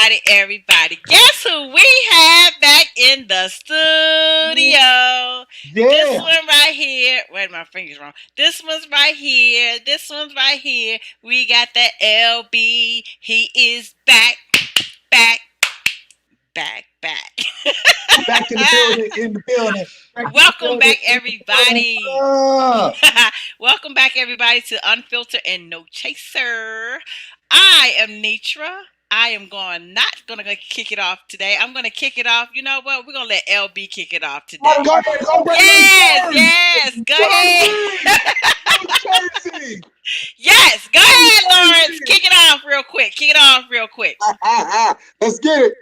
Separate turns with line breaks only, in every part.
everybody. Guess who we have back in the studio? This
Yeah.
one right here. Wait, my finger's wrong. This one's right here. This one's right here. We got the LB. He is back, back, back.
Back in the building, in the building. Back in the
Welcome
building,
back,
in the building.
everybody. Welcome back, everybody, to Unfiltered and No Chaser. I am Nitra. I am not gonna kick it off today. I'm gonna kick it off. You know what? We're gonna let LB kick it off today.
Go ahead, go bring them
Yes,
Terms.
yes. Go
Jersey.
ahead.
New Jersey.
Yes, go
New
ahead, Lawrence.
Jersey.
Kick it off real quick. Kick it off real quick.
Let's get it.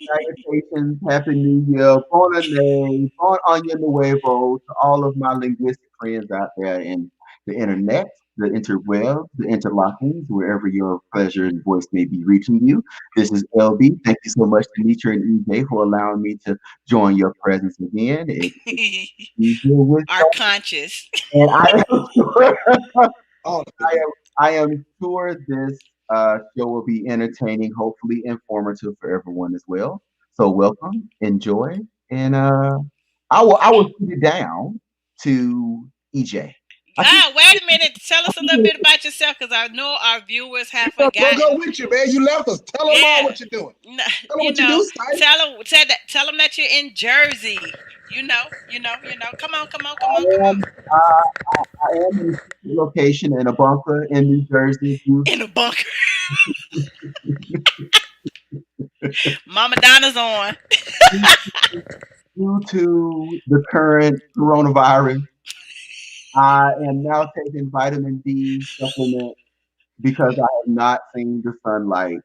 Salutations, Happy New Year, Bon Année, Bon Año Nuevo to all of my linguistic friends out there in the internet, the interweb, the interlockings, wherever your pleasure and voice may be reaching you. This is LB. Thank you so much to Nietzsche and EJ for allowing me to join your presence again. Be here with
Our conscious.
and I am sure,
Oh,
I am sure this show will be entertaining, hopefully informative for everyone as well. So welcome, enjoy, and I will put it down to EJ. I think
Wait a minute. Tell us a little bit about yourself, because I know our viewers have
we'll go
forgotten.
with you, man. You left us. Tell them all
Yeah,
what you're doing.
N-
Tell them
you
what you
know,
do, Snipe.
tell them that you're in Jersey. Come on,
I am I am in a secret location in a bunker in New Jersey
in a bunker. Mama Donna's on.
due to the current coronavirus. I am now taking vitamin D supplement because I have not seen the sunlight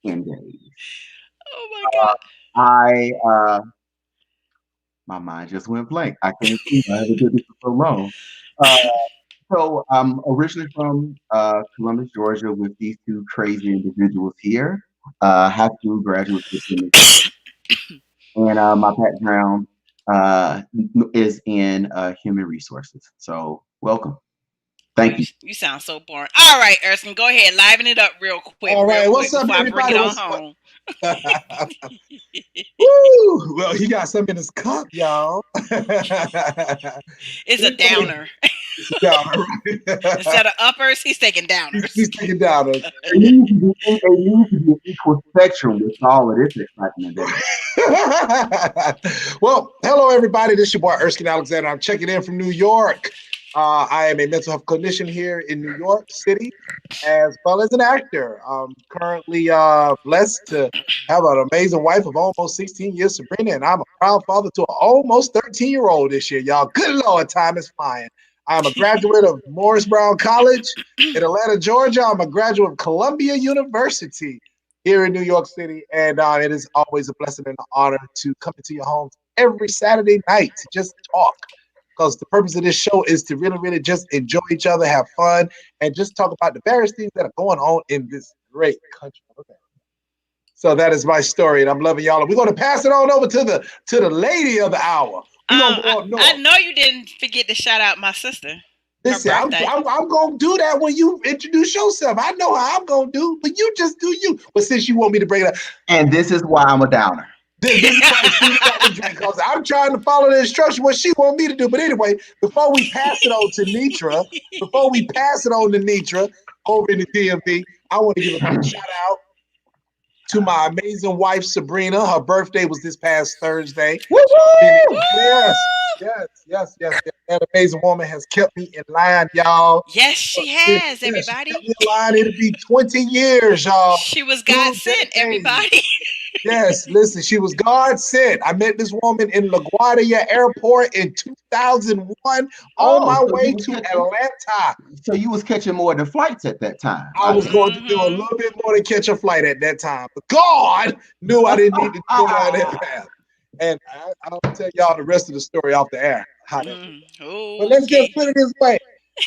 in days.
Oh my God.
I My mind just went blank. I can't believe I haven't did this for so long. Uh, so I'm originally from Columbus, Georgia, with these two crazy individuals here. High school graduate student, and my background is in human resources. So welcome. Thank you.
You sound so boring. All right, Erskine, go ahead, liven it up
All
real
right.
quick
What's up,
before I bring it
everybody?
on
What's what?
home.
Woo! Well, he got something in his cup, y'all.
It's a
Anyway,
downer.
down, right?
Instead of uppers, he's taking
he's,
downers.
he's taking down us.
There needs to be an equal spectrum with all of this excitement.
Well, hello everybody. This is your boy Erskine Alexander. I'm checking in from New York. I am a mental health clinician here in New York City, as well as an actor. I'm currently blessed to have an amazing wife of almost 16 years, Sabrina, and I'm a proud father to an almost 13-year-old this year, y'all. Good Lord, time is flying. I'm a graduate of Morris Brown College in Atlanta, Georgia. I'm a graduate of Columbia University here in New York City, and it is always a blessing and an honor to come into your homes every Saturday night to just talk. Because the purpose of this show is to really, really just enjoy each other, have fun, and just talk about the various things that are going on in this great country. Okay. So that is my story, and I'm loving y'all. And we're going to pass it on over to the lady of the hour. We're going to go up
I
north.
know you didn't forget to shout out my sister. Her
Listen,
birthday.
I'm going to do that when you introduce yourself. I know how I'm going to do, but you just do you. But since you want me to bring it up,
And this is why I'm a downer.
this is why she got the drink, because I'm trying to follow the instruction what she want me to do. But anyway, before we pass it on to Nitra, over in the DMV, I want to give a big shout out to my amazing wife Sabrina. Her birthday was this past Thursday.
Woo-woo!
Yes. That amazing woman has kept me in line, y'all.
Yes, she
Yes,
has,
she
everybody.
kept me in line. It'll be 20 years, y'all.
She was God
2
sent,
decades.
everybody.
Yes, listen, she was God sent. I met this woman in LaGuardia Airport in 2001 on my
Oh,
way to Atlanta.
so you was catching more than flights at that time.
I was going to do a little bit more than catch a flight at that time. But God knew I didn't need to go down that path. And I'll tell y'all the rest of the story off the air. How that But let's
Okay.
just put it this way.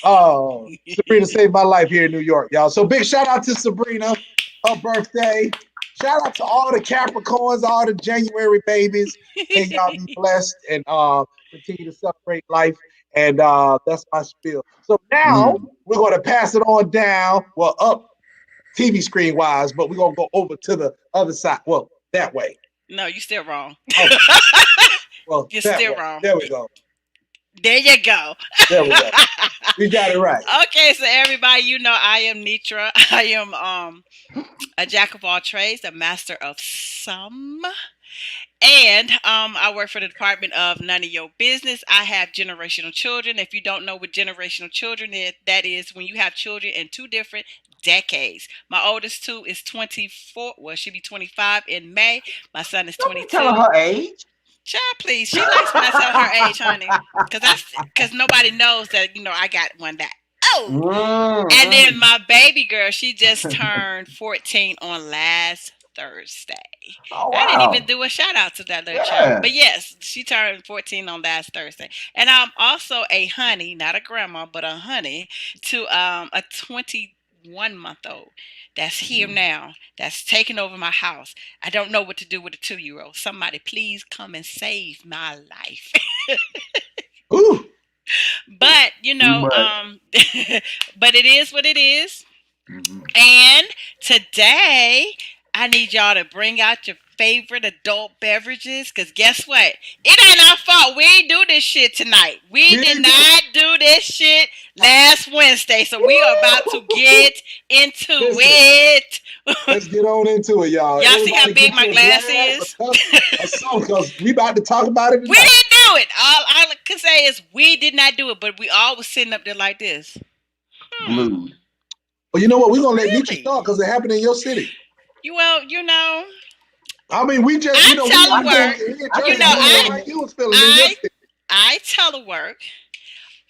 Oh, Sabrina saved my life here in New York, y'all. So big shout out to Sabrina, her birthday. Shout out to all the Capricorns, all the January babies. May y'all be blessed and continue to celebrate life. And that's my spiel. So now we're going to pass it on down, well, up TV screen wise, but we're gonna go over to the other side. Well, that way.
No, you still wrong.
Okay. Well,
You're
that
still
way.
wrong.
There we go.
There you go.
There we go. We got it right.
Okay, so everybody, you know I am Nitra. I am a jack of all trades, a master of some. And I work for the Department of None of Your Business. I have generational children. If you don't know what generational children is, that is when you have children in two different decades. My oldest two is 24. Well, she'll be 25 in May. My son is
Don't be
22.
telling her age.
Child, please. She likes when I tell her age, honey. Because nobody knows that, I got one that. Oh! And then my baby girl, she just turned 14 on last Thursday.
Oh,
I
wow.
didn't even do a shout out to that little child. But yes, she turned 14 on last Thursday. And I'm also a honey, not a grandma, but a honey to a 21-month-old that's here now, that's taking over my house. I don't know what to do with a 2-year-old. Somebody please come and save my life.
Ooh.
But but it is what it is. And today I need y'all to bring out your favorite adult beverages, because guess what? It ain't our fault. We ain't do this shit tonight. We did not do this shit last Wednesday, so we are about to get into it.
Let's get on into it, y'all.
Y'all see how big my glass is?
Because we about to talk about it tonight.
We didn't do it. All I can say is we did not do it, but we all was sitting up there like this.
Glued.
Well, you know what? We're going to let Nietzsche start because it happened in your city.
Well,
I mean, we just,
I telework.
You was feeling in your city.
I telework.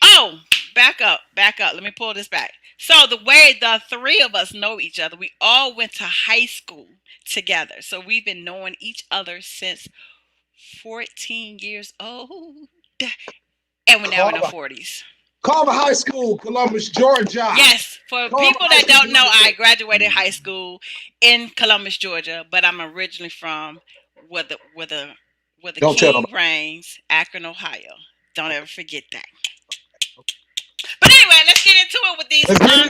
Oh, back up. Let me pull this back. So the way the three of us know each other, we all went to high school together. So we've been knowing each other since 14 years old. And we're now in our 40s.
Carver High School, Columbus, Georgia.
Yes, for people that don't know, I graduated high school in Columbus, Georgia, but I'm originally from where the king reigns, Akron, Ohio. Don't ever forget that. But anyway, let's get into it with these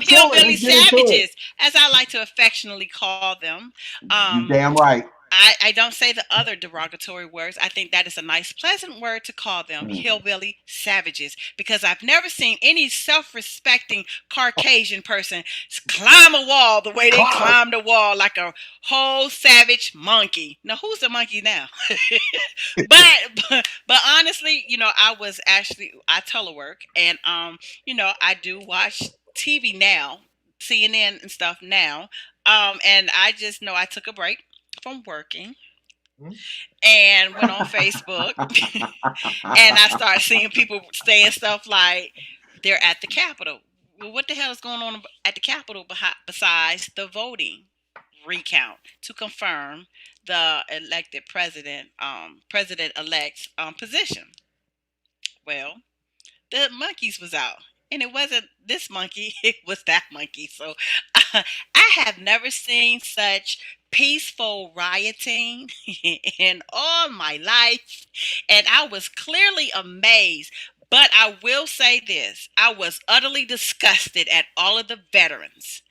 hillbilly savages, as I like to affectionately call them.
You damn right.
I don't say the other derogatory words. I think that is a nice, pleasant word to call them, hillbilly savages, because I've never seen any self-respecting Caucasian person climb a wall the way they climbed a wall, like a whole savage monkey. Now, who's the monkey now? but honestly, I telework, and I do watch TV now, CNN and stuff now, and I just know I took a break from working and went on Facebook and I started seeing people saying stuff like they're at the Capitol. Well, what the hell is going on at the Capitol besides the voting recount to confirm the elected president-elect's position? Well, the monkeys was out. And it wasn't this monkey, it was that monkey. So I have never seen such peaceful rioting in all my life. And I was clearly amazed. But I will say this. I was utterly disgusted at all of the veterans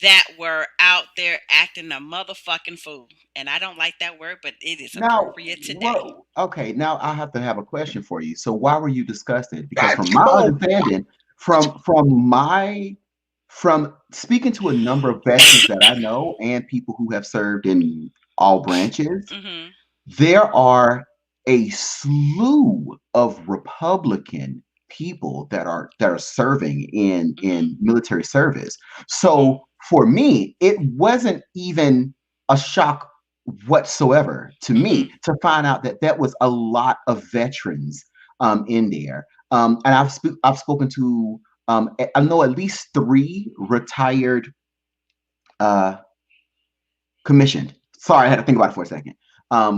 that were out there acting a motherfucking fool. And I don't like that word, but it is appropriate today.
Okay, now I have to have a question for you. So why were you disgusted? Because from my understanding, from speaking to a number of veterans that I know and people who have served in all branches, there are a slew of Republican people that are serving in military service. So for me, it wasn't even a shock whatsoever to me to find out that was a lot of veterans in there. And I've spoken to I know at least 3 retired commissioned. Sorry, I had to think about it for a second.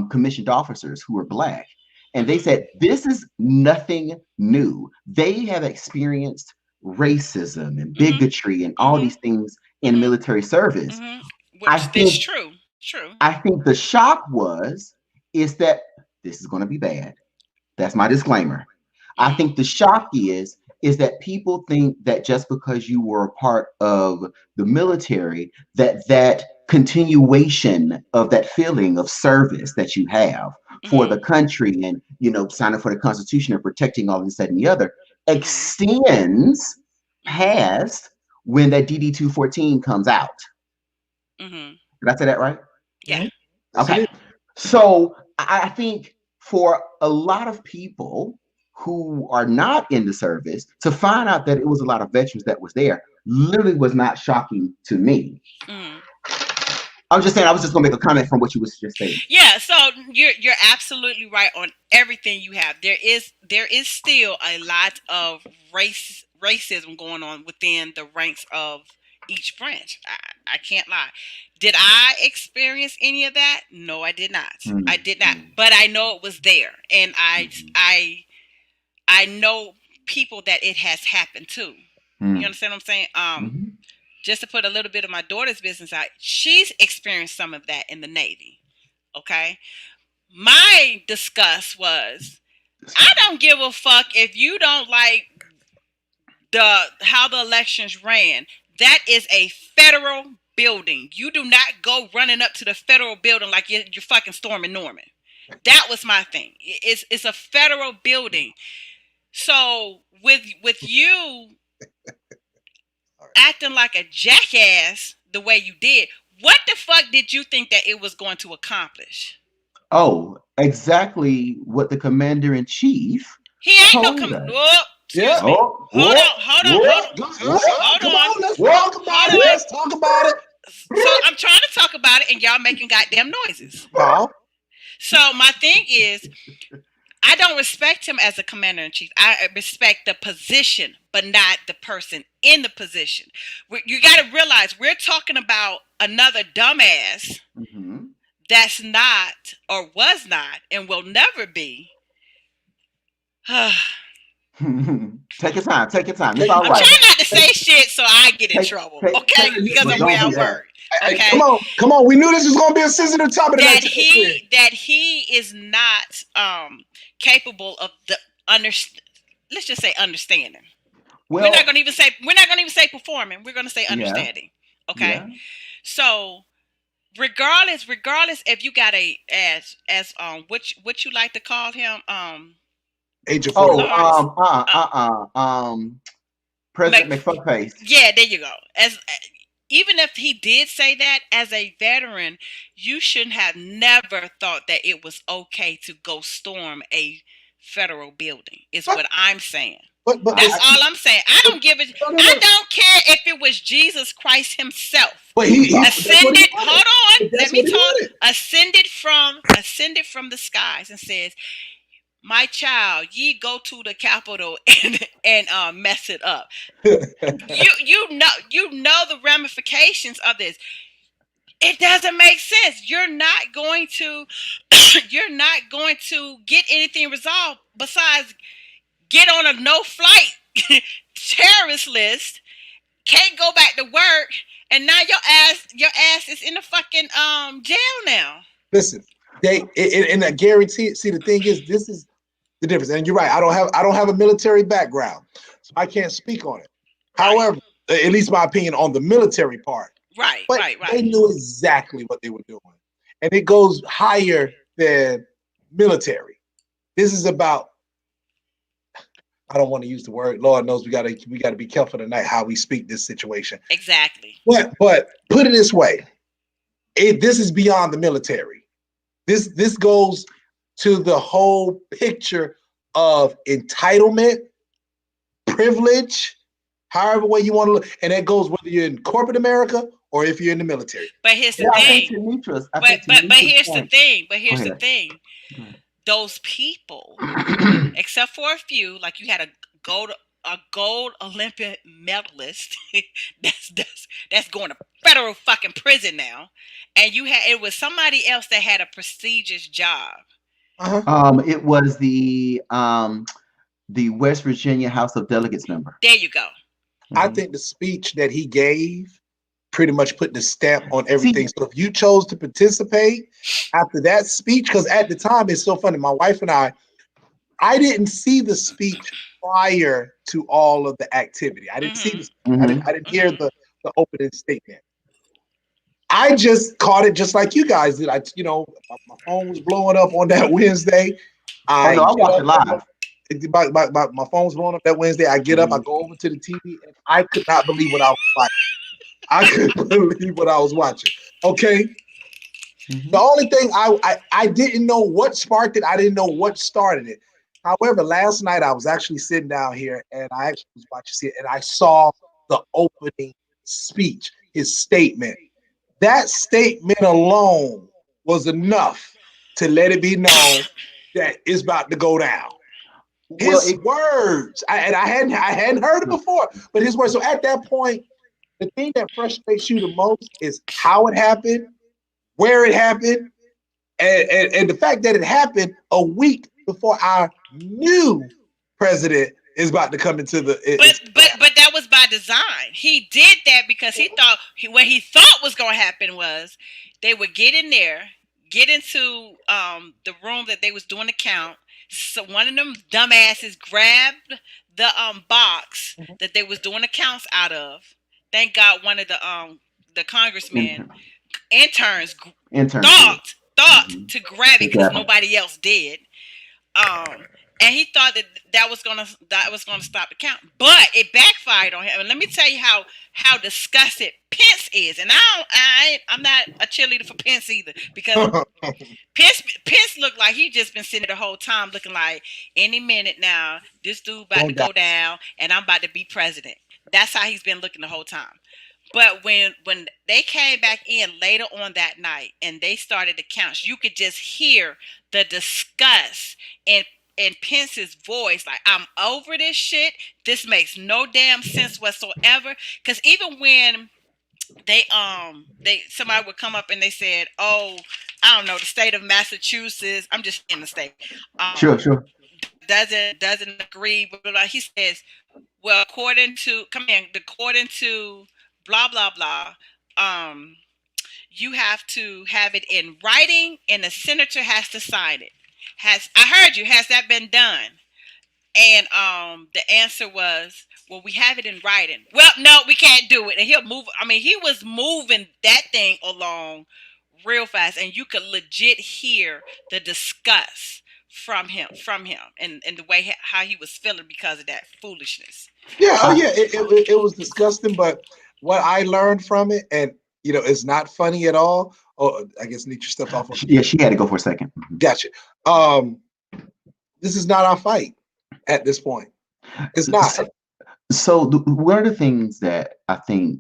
Commissioned officers who are Black. And they said, this is nothing new. They have experienced racism and bigotry and all these things in military service.
Which true.
I think the shock is that this is going to be bad. That's my disclaimer. I think the shock is is that people think that just because you were a part of the military, that continuation of that feeling of service that you have for
Mhm.
the country and signing for the Constitution and protecting all this, that, and the other
Mhm.
extends
Mhm.
past when that DD 214 comes out.
Mhm.
Did I say that right?
Yeah.
Yes, it
Okay.
is.
So I think for a lot of people who are not in the service, to find out that it was a lot of veterans that was there literally was not shocking to me.
Mhm.
I'm just saying, I was just gonna make a comment from what you was just saying.
Yeah, so you're absolutely right on everything you have. There is still a lot of racism going on within the ranks of each branch. I can't lie. Did I experience any of that? No, I did not.
Mm,
I did not.
mm,
But I know it was there, and
mhm,
I know people that it has happened to. You
mm,
understand what I'm saying?
mhm.
Just to put a little bit of my daughter's business out, she's experienced some of that in the Navy. Okay. My disgust was, I don't give a fuck if you don't like the how the elections ran. That is a federal building. You do not go running up to the federal building like you're fucking storming Norman. That was my thing. It's a federal building. So with you
All right.
acting like a jackass the way you did, what the fuck did you think that it was going to accomplish?
Oh, exactly what the commander in chief
He ain't no
told us.
whoop,
Yeah.
excuse me.
Oh,
Hold
whoop,
on, hold on, hold
whoop,
on,
whoop,
hold
Come
on,
on, let's
whoop,
talk about it.
hold on.
Let's talk about it.
So I'm trying to talk about it and y'all making goddamn noises.
No,
So my thing is, I don't respect him as a commander in chief. I respect the position, but not the person in the position. You got to realize we're talking about another dumbass
mhm.
that's not or was not and will never be. I'm
Take your time. Take your time. It's
take your
all
time.
right.
trying not to
Take,
say shit so I get in
Take,
trouble,
take
okay?
your
Because of
but
the way
don't
I
do that.
word, okay?
come on, come on. We knew this was gonna be a sensitive topic tonight.
That
To begin with.
he is not capable of the under. Let's just say understanding.
Well,
We're not gonna even say performing. We're gonna say
yeah,
understanding. Okay.
yeah.
So regardless if you got a as what you like to call him
Age of
Oh,
41.
Lawrence
President
Mc,
McFuckface.
yeah, there you go. As even if he did say that as a veteran, you shouldn't have never thought that it was okay to go storm a federal building. Is
But
what I'm saying.
but
That's
I,
see,
all I'm saying. I
but,
don't give it.
no, no,
I
no.
don't care if it was Jesus Christ himself
But that's what he
ascended.
wanted.
Hold on, let
That's
me
what he
talk.
wanted.
Ascended from the skies and says, "My child, ye go to the Capitol and mess it up." You know the ramifications of this. It doesn't make sense. You're not going to you're not going to get anything resolved besides get on a no flight terrorist list, can't go back to work, and now your ass is in the fucking jail now.
Listen, and I guarantee. See, the thing is, this is the difference. And you're right. I don't have a military background, so I can't speak on it.
Right.
However, at least my opinion on the military part.
Right,
But
right,
they
right.
knew exactly what they were doing, and it goes higher than military. This is about. I don't want to use the word. Lord knows we gotta be careful tonight how we speak this situation.
Exactly.
But put it this way: this is beyond the military. This goes to the whole picture of entitlement, privilege, however way you want to look, and that goes whether you're in corporate America or if you're in the military.
But here's the
yeah,
thing.
I
But
think
but but
Tanitra's
here's the
point.
thing. But
Go
here's the
ahead.
thing.
Go ahead.
Those people, except for a few, like you had gold a gold Olympic medalist that's going to federal fucking prison now, and it was somebody else that had a prestigious job.
Uh-huh.
It was the West Virginia House of Delegates member.
There you go.
I
Mhm.
think the speech that he gave pretty much put the stamp on
See,
everything. So if you chose to participate after that speech, because at the time it's so funny, my wife and I didn't see the speech prior to all of the activity. I didn't see
Mhm.
this.
Mm-hmm.
I didn't hear
Mhm.
the opening statement. I just caught it just like you guys did. My phone was blowing up on that Wednesday.
Oh
I
no, I
get
watched
up
it
on
live.
my phone was blowing up that Wednesday. I get up, I
Mm-hmm.
go over to the TV, and I could not believe what I was watching. I couldn't believe what I was watching. Okay.
Mm-hmm.
The only thing I didn't know what sparked it. I didn't know what started it. However, last night I was actually sitting down here and I actually was watching it and I saw the opening speech, his statement. That statement alone was enough to let it be known that it's about to go down.
Well,
His words, and I hadn't heard it before, but his words. So at that point, the thing that frustrates you the most is how it happened, where it happened, and the fact that it happened a week before our new president is about to come into the.
But
Is
but but that was by design. He did that because he thought what he thought was going to happen was they would get in there, get into the room that they was doing the count. So one of them dumbasses grabbed the box that they was doing the counts out of. Thank God one of the congressmen
intern,
interns
interns did.
thought
Mm-hmm.
to grab it because
Exactly.
nobody else did. And he thought that was gonna stop the count, but it backfired on him. And let me tell you how disgusted Pence is. And I'm not a cheerleader for Pence either because Pence looked like he just been sitting there the whole time, looking like any minute now this dude about to
going down.
go down, and I'm about to be president. That's how he's been looking the whole time. But when they came back in later on that night and they started the counts, you could just hear the disgust in Pence's voice, like, I'm over this shit. This makes no damn sense whatsoever. Because even when they somebody would come up and they said, oh, I don't know, the state of Massachusetts, I'm just in the state,
Sure, sure.
doesn't agree, blah, blah, blah. He says, well, according to blah blah blah, um, you have to have it in writing, and the senator has to sign it. Has I heard you? Has that been done? And the answer was, well, we have it in writing. Well, no, we can't do it. And he'll move. I mean, he was moving that thing along real fast, and you could legit hear the disgust from him, and the way how he was feeling because of that foolishness.
Yeah, oh
I,
yeah, it was disgusting. But what I learned from it, and it's not funny at all. Oh, I guess Nietzsche stepped off.
yeah, she had to go for a 2nd. Mm-hmm.
Gotcha. Um, this is not our fight at this point. It's not.
So one of the things that I think,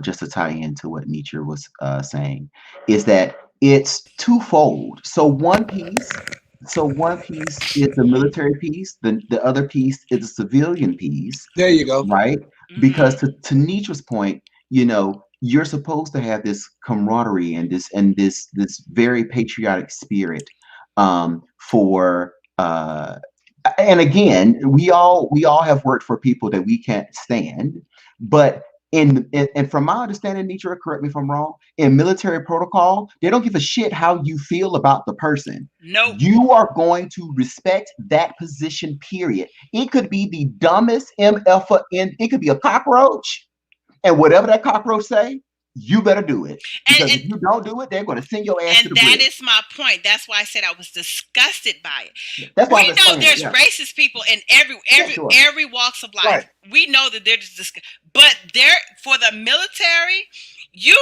just to tie into what Nietzsche was saying, is that it's twofold. So one piece is the military piece. The other piece is the civilian piece,
There you go.
right? Because
Mm-hmm.
to Nietzsche's point, you're supposed to have this camaraderie and this very patriotic spirit for and again, we all have worked for people that we can't stand, but and from my understanding, Nietzsche, correct me if I'm wrong, in military protocol, they don't give a shit how you feel about the person.
Nope.
You are going to respect that position, period. It could be the dumbest MF in, it could be a cockroach, and whatever that cockroach say, you better do it.
And
Because if
and
you don't do it, they're going to send your ass to
and
the
that
bridge.
is my point. That's why I said I was disgusted by it.
That's why
We
I'm
know
explaining it.
there's
Yeah,
racist people in every
yeah,
every
sure.
every walks of life.
Right.
We know that there's but there for the military, you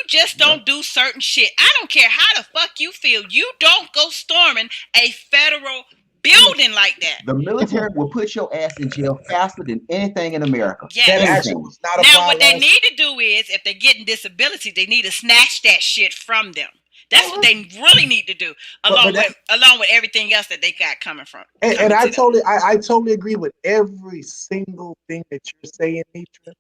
just don't do certain shit. I don't care how the fuck you feel. You don't go storming a federal building like that.
The military will put your ass in jail faster than anything in America.
That
Yes.
actually
Anything.
was not
Now,
applied
what they
last.
need to do is, if they're getting disability, they need to snatch that shit from them. That's what they really need to do,
But
along with everything else that they got coming
and
coming
I
to them.
I totally agree with every single thing that you're saying, Nitra.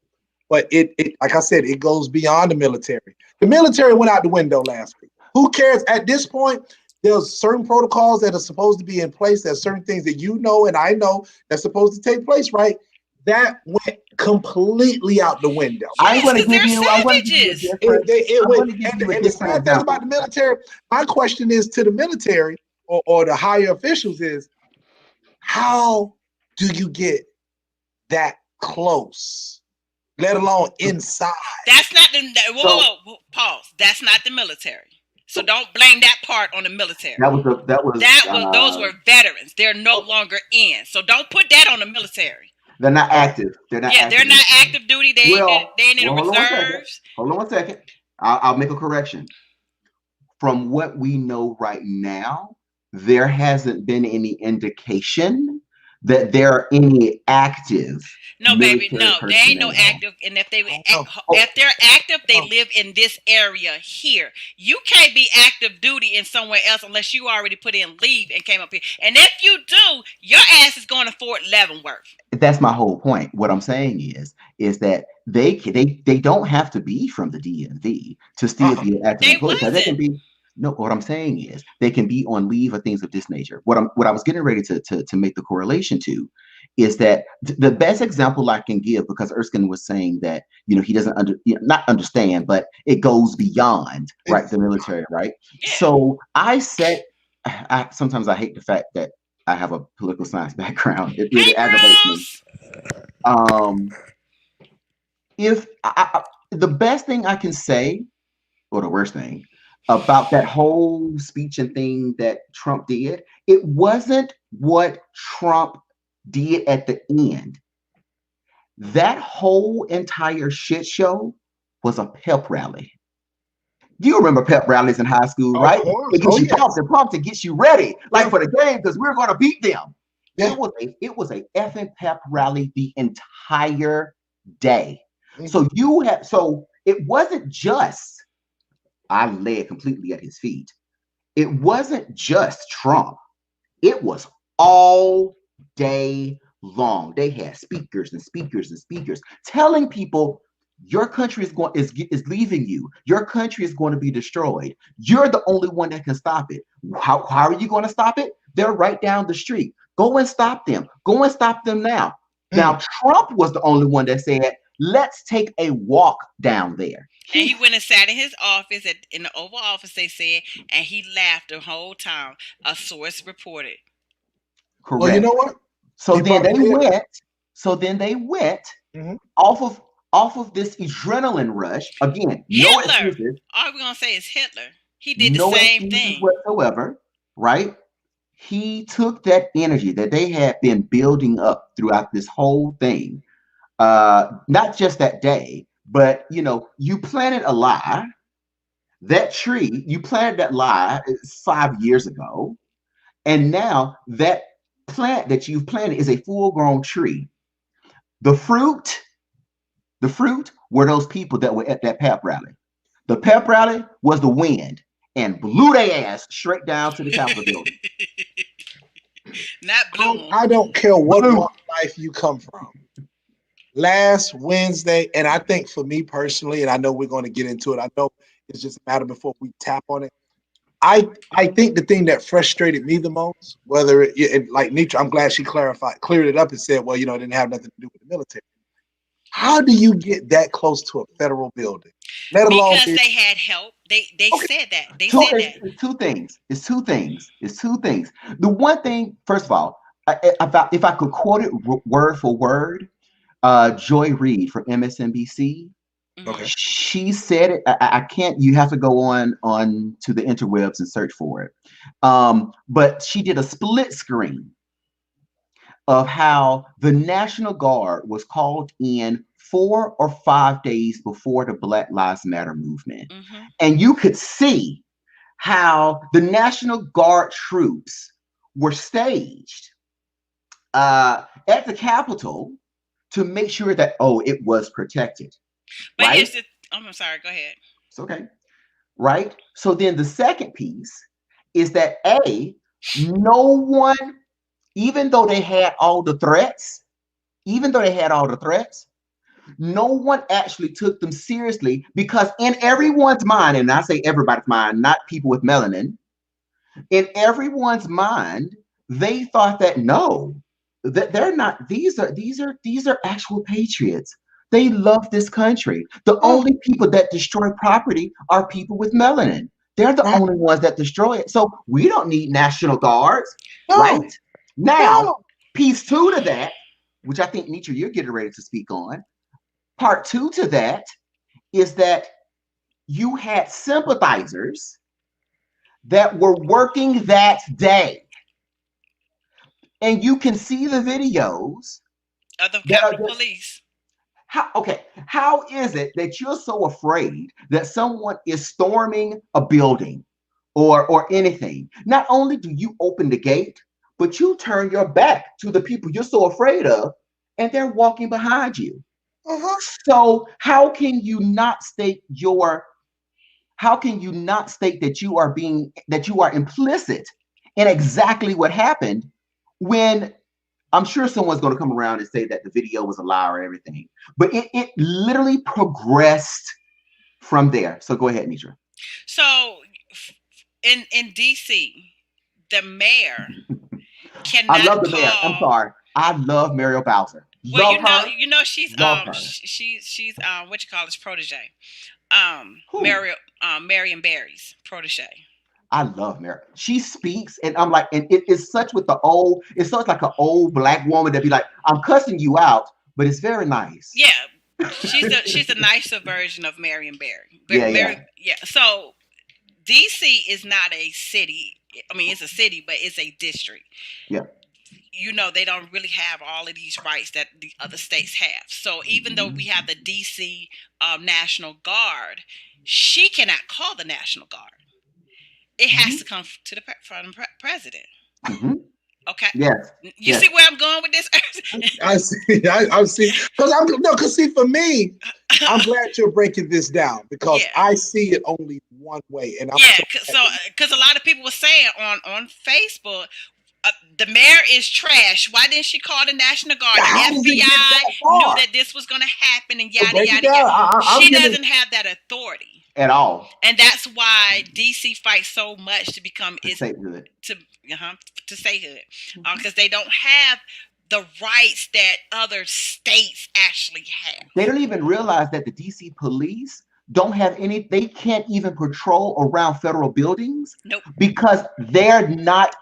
But it like I said, it goes beyond the military. The military went out the window last week. Who cares at this point? There's certain protocols that are supposed to be in place. There's certain things that you know and I know that's supposed to take place, right? That went completely out the window.
I'm
Yes,
going to
because
give
they're
you. I'm going to give you a
savages.
different.
It
I'm
went,
going to give you a
and the
different
sad thing about
example.
the military, my question is to the military or the higher officials is how do you get that close, let alone inside?
That's not the whoa, pause. That's not the military. So don't blame that part on the military. Those were veterans. They're no longer in. So don't put that on the military.
They're not active. They're not active.
They're not active duty. They ain't in the reserves.
Hold on one second. I'll make a correction. From what we know right now, there hasn't been any indication that there are any active.
No, baby, no, they ain't no active. And if they're active, they live in this area here. You can't be active duty in somewhere else unless you already put in leave and came up here. And if you do, your ass is going to Fort Leavenworth.
That's my whole point. What I'm saying is that they don't have to be from the DMV to still be an active employee. They can be. No, what I'm saying is they can be on leave or things of this nature. What I was getting ready to make the correlation to is that the best example I can give, because Erskine was saying that, he doesn't not understand, but it goes beyond, right, the military, right? Yeah. So sometimes I hate the fact that I have a political science background. It really aggravates me. If the best thing I can say, or the worst thing, about that whole speech and thing that Trump did, it wasn't what Trump did at the end. That whole entire shit show was a pep rally. Do you remember pep rallies in high school, right? It gets you pumped, it gets you ready, like for the game, because we're going to beat them. Yeah. It was a effing pep rally the entire day. Mm-hmm. So it wasn't just, I lay completely at his feet. It wasn't just Trump. It was all day long. They had speakers and speakers and speakers telling people your country is leaving you. Your country is going to be destroyed. You're the only one that can stop it. How are you going to stop it? They're right down the street. Go and stop them. Go and stop them now. Now, Trump was the only one that said, let's take a walk down there.
And he went and sat in his office in the Oval Office, they said, and he laughed the whole time. A source reported.
Correct.
Well, you know what?
So then they went off of this adrenaline rush. Again,
Hitler. No excuses. All we're gonna say is Hitler. He did the same thing
whatsoever, right? He took that energy that they had been building up throughout this whole thing, not just that day, but you planted a lie. That tree, you planted that lie 5 years ago, and now that plant that you've planted is a full-grown tree. The fruit were those people that were at that pep rally. The pep rally was the wind and blew their ass straight down to the Capitol building.
Not blue.
I don't care what life you come from. Last Wednesday, and I think for me personally, and I know we're going to get into it, I know it's just a matter before we tap on it. I think the thing that frustrated me the most, whether like Nitra, I'm glad she cleared it up and said, well, it didn't have nothing to do with the military. How do you get that close to a federal building?
Because they had help. They said that. They said that.
It's two things. The one thing, first of all, if I could quote it word for word, Joy Reid from MSNBC.
Okay.
She said it. I can't. You have to go on to the interwebs and search for it. But she did a split screen of how the National Guard was called in 4 or 5 days before the Black Lives Matter movement, and you could see how the National Guard troops were staged at the Capitol to make sure that it was protected.
But
right?
I'm sorry, go ahead.
It's okay. Right? So then the second piece is that no one, even though they had all the threats, no one actually took them seriously, because in everyone's mind, and I say everybody's mind, not people with melanin, in everyone's mind, they thought that no, that they're not, these are actual patriots. They love this country. The only people that destroy property are people with melanin. They're the only ones that destroy it. So we don't need National Guards, right? Now, Piece two to that, which I think, Nietzsche, you're getting ready to speak on. Part two to that is that you had sympathizers that were working that day. And you can see the videos
Of the
that are
Capitol
just
Police.
how is it that you're so afraid that someone is storming a building or anything? Not only do you open the gate, but you turn your back to the people you're so afraid of, and they're walking behind you.
Uh-huh.
So how can you not state that you are implicit in exactly what happened, when I'm sure someone's going to come around and say that the video was a lie or everything, but it literally progressed from there. So go ahead, Nisha.
So in DC, the mayor
I
cannot
love the mayor. I'm
call.
sorry. I love Muriel Bowser.
Well,
Love her.
she's
Love her.
she's what you call his protege.
Who?
Marion Barry's protege.
I love Mary. She speaks, and I'm like, and it is such with the old. It's such like an old black woman that be like, I'm cussing you out, but it's very nice.
Yeah, she's a nicer version of Marion Barry. Yeah. So DC is not a city. I mean, it's a city, but it's a district.
Yeah.
They don't really have all of these rights that the other states have. So even though we have the DC National Guard, she cannot call the National Guard. It has to come to from the president.
Mm-hmm.
Okay.
Yes.
You see where I'm going with this?
I see. I see. Because see, for me, I'm glad you're breaking this down, because I see it only one way, and
because a lot of people were saying on Facebook, the mayor is trash. Why didn't she call the National Guard? The FBI knew that this was going to happen, and yada yada yada. She doesn't have that authority
at all,
and that's why DC fights so much to become
statehood.
To statehood, because they don't have the rights that other states actually have.
They don't even realize that the DC police don't have any. They can't even patrol around federal buildings.
Nope.
Because they're not.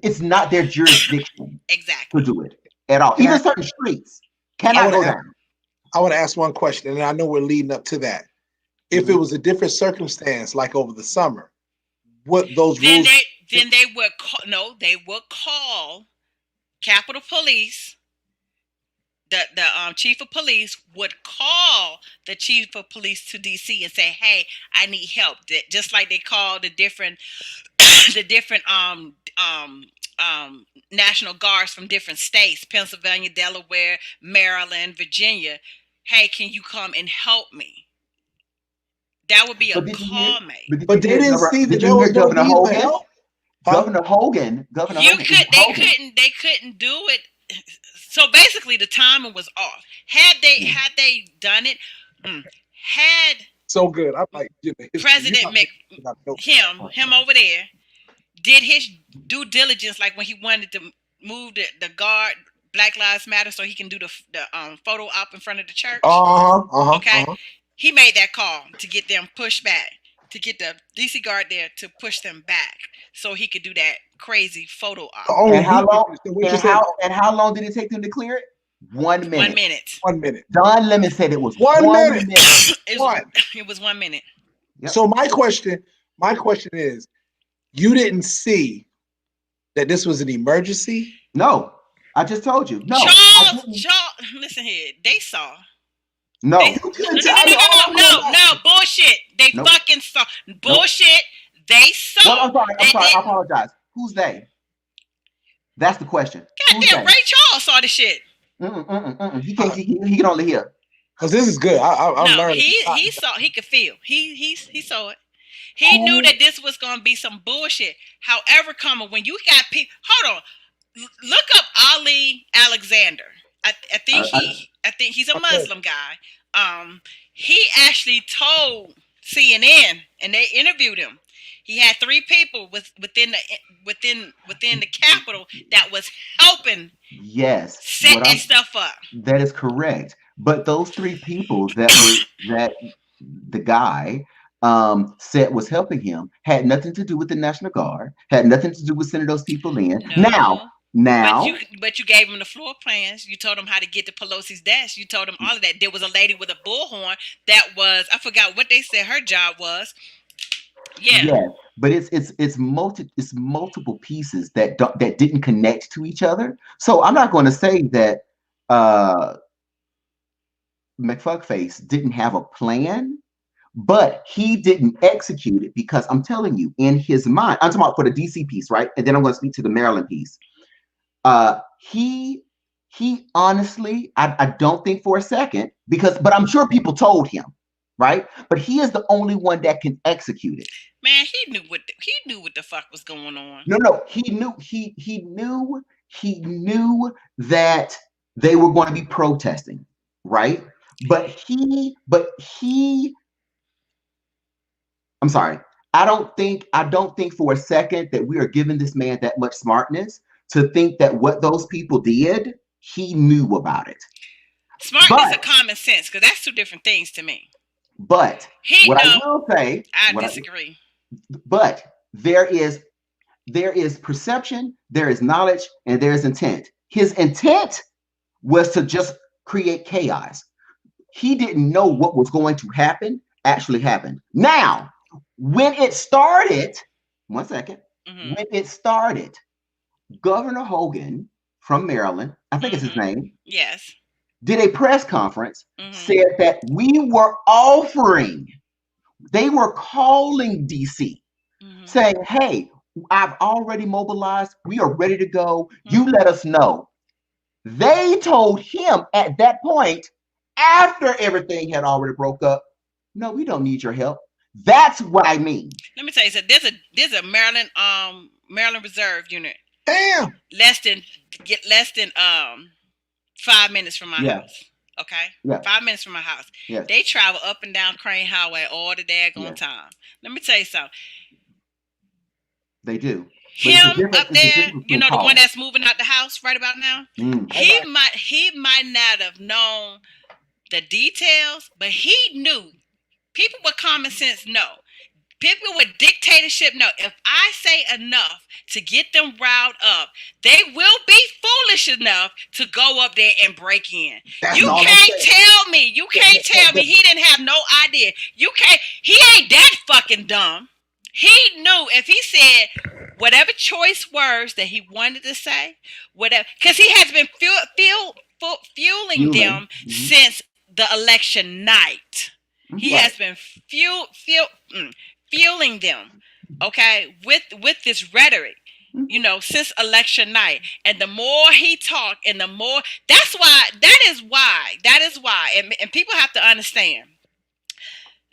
It's not their jurisdiction
exactly
to do it at all. Even certain streets cannot go down.
I want to ask one question, and I know we're leading up to that. If it was a different circumstance, like over the summer, what those rules?
Then they would call. They would call Capitol Police. The chief of police would call the chief of police to DC and say, "Hey, I need help." Just like they call the different National Guards from different states, Pennsylvania, Delaware, Maryland, Virginia. Hey, can you come and help me? That would be a call mate.
But they didn't see that there was no need for help.
Governor Hogan.
They couldn't do it. So basically, the timing was off. Had they done it,
so good. I'm like,
President him over there did his due diligence, like when he wanted to move the guard Black Lives Matter so he can do the photo op in front of the church. Okay. He made that call to get them pushed back, to get the DC guard there to push them back so he could do that crazy photo op.
And how long did it take them to clear it? 1 minute.
1 minute.
Don Lemon said it was
1 minute.
It was 1 minute.
Yep. So my question is, you didn't see that this was an emergency?
No, I just told you. No,
Charles, listen here. They saw.
No,
bullshit. They fucking saw. Bullshit. They saw.
Well, I'm sorry. I apologize. Who's they? That's the question.
Goddamn, Ray Charles saw the shit.
He can only hear.
Because this is good. I'm learning.
He saw. He could feel. He saw it. He knew that this was gonna be some bullshit. However, when you got people, hold on. Look up Ali Alexander. I think he's a Muslim guy. He actually told CNN, and they interviewed him. He had 3 people within the Capitol that was helping.
Yes,
set that stuff up.
That is correct. But those 3 people that the guy said was helping him had nothing to do with the National Guard. Had nothing to do with sending those people in.
No.
Now, Now,
But you gave them the floor plans. You told them how to get to Pelosi's desk. You told them all of that. There was a lady with a bullhorn that was, I forgot what they said her job was. Yeah.
yes, but it's multiple pieces that didn't connect to each other. So I'm not going to say that uh McFuckface didn't have a plan, but he didn't execute it because I'm telling you, in his mind, I'm talking about for the DC piece, right? And then I'm going to speak to the Maryland piece. He honestly, I don't think for a second, but I'm sure people told him, right? But he is the only one that can execute it.
Man, he knew what the fuck was going on.
No, he knew that they were going to be protesting, right? But he I'm sorry. I don't think for a second that we are giving this man that much smartness to think that what those people did, he knew about it.
Smartness or common sense, because that's two different things to me.
But I will say,
I disagree.
But there is perception, there is knowledge, and there is intent. His intent was to just create chaos. He didn't know what was going to happen actually happened. Now, when it started, one second, when it started, Governor Hogan from Maryland, I think it's his name,
yes,
did a press conference, said that we were offering, they were calling DC, saying, hey, I've already mobilized, we are ready to go, you let us know. They told him at that point, after everything had already broke up, no, we don't need your help. That's what I mean.
Let me tell you, so there's a Maryland Reserve unit.
Damn.
Less than 5 minutes from my house. Okay?
Yeah.
5 minutes from my house.
Yes.
They travel up and down Crane Highway all the daggone time. Let me tell you something.
They do.
Him up there, you know, the one that's moving out the house right about now. He might not have known the details, but he knew. People with common sense know. People with dictatorship know. If I say enough to get them riled up, they will be foolish enough to go up there and break in. You can't tell me. You can't tell me he didn't have no idea. He ain't that fucking dumb. He knew if he said whatever choice words that he wanted to say, whatever, because he has been fueling them since the election night. He has been fueling them, okay, with this rhetoric, you know, since election night. And the more he talked, and the more, that is why, and people have to understand,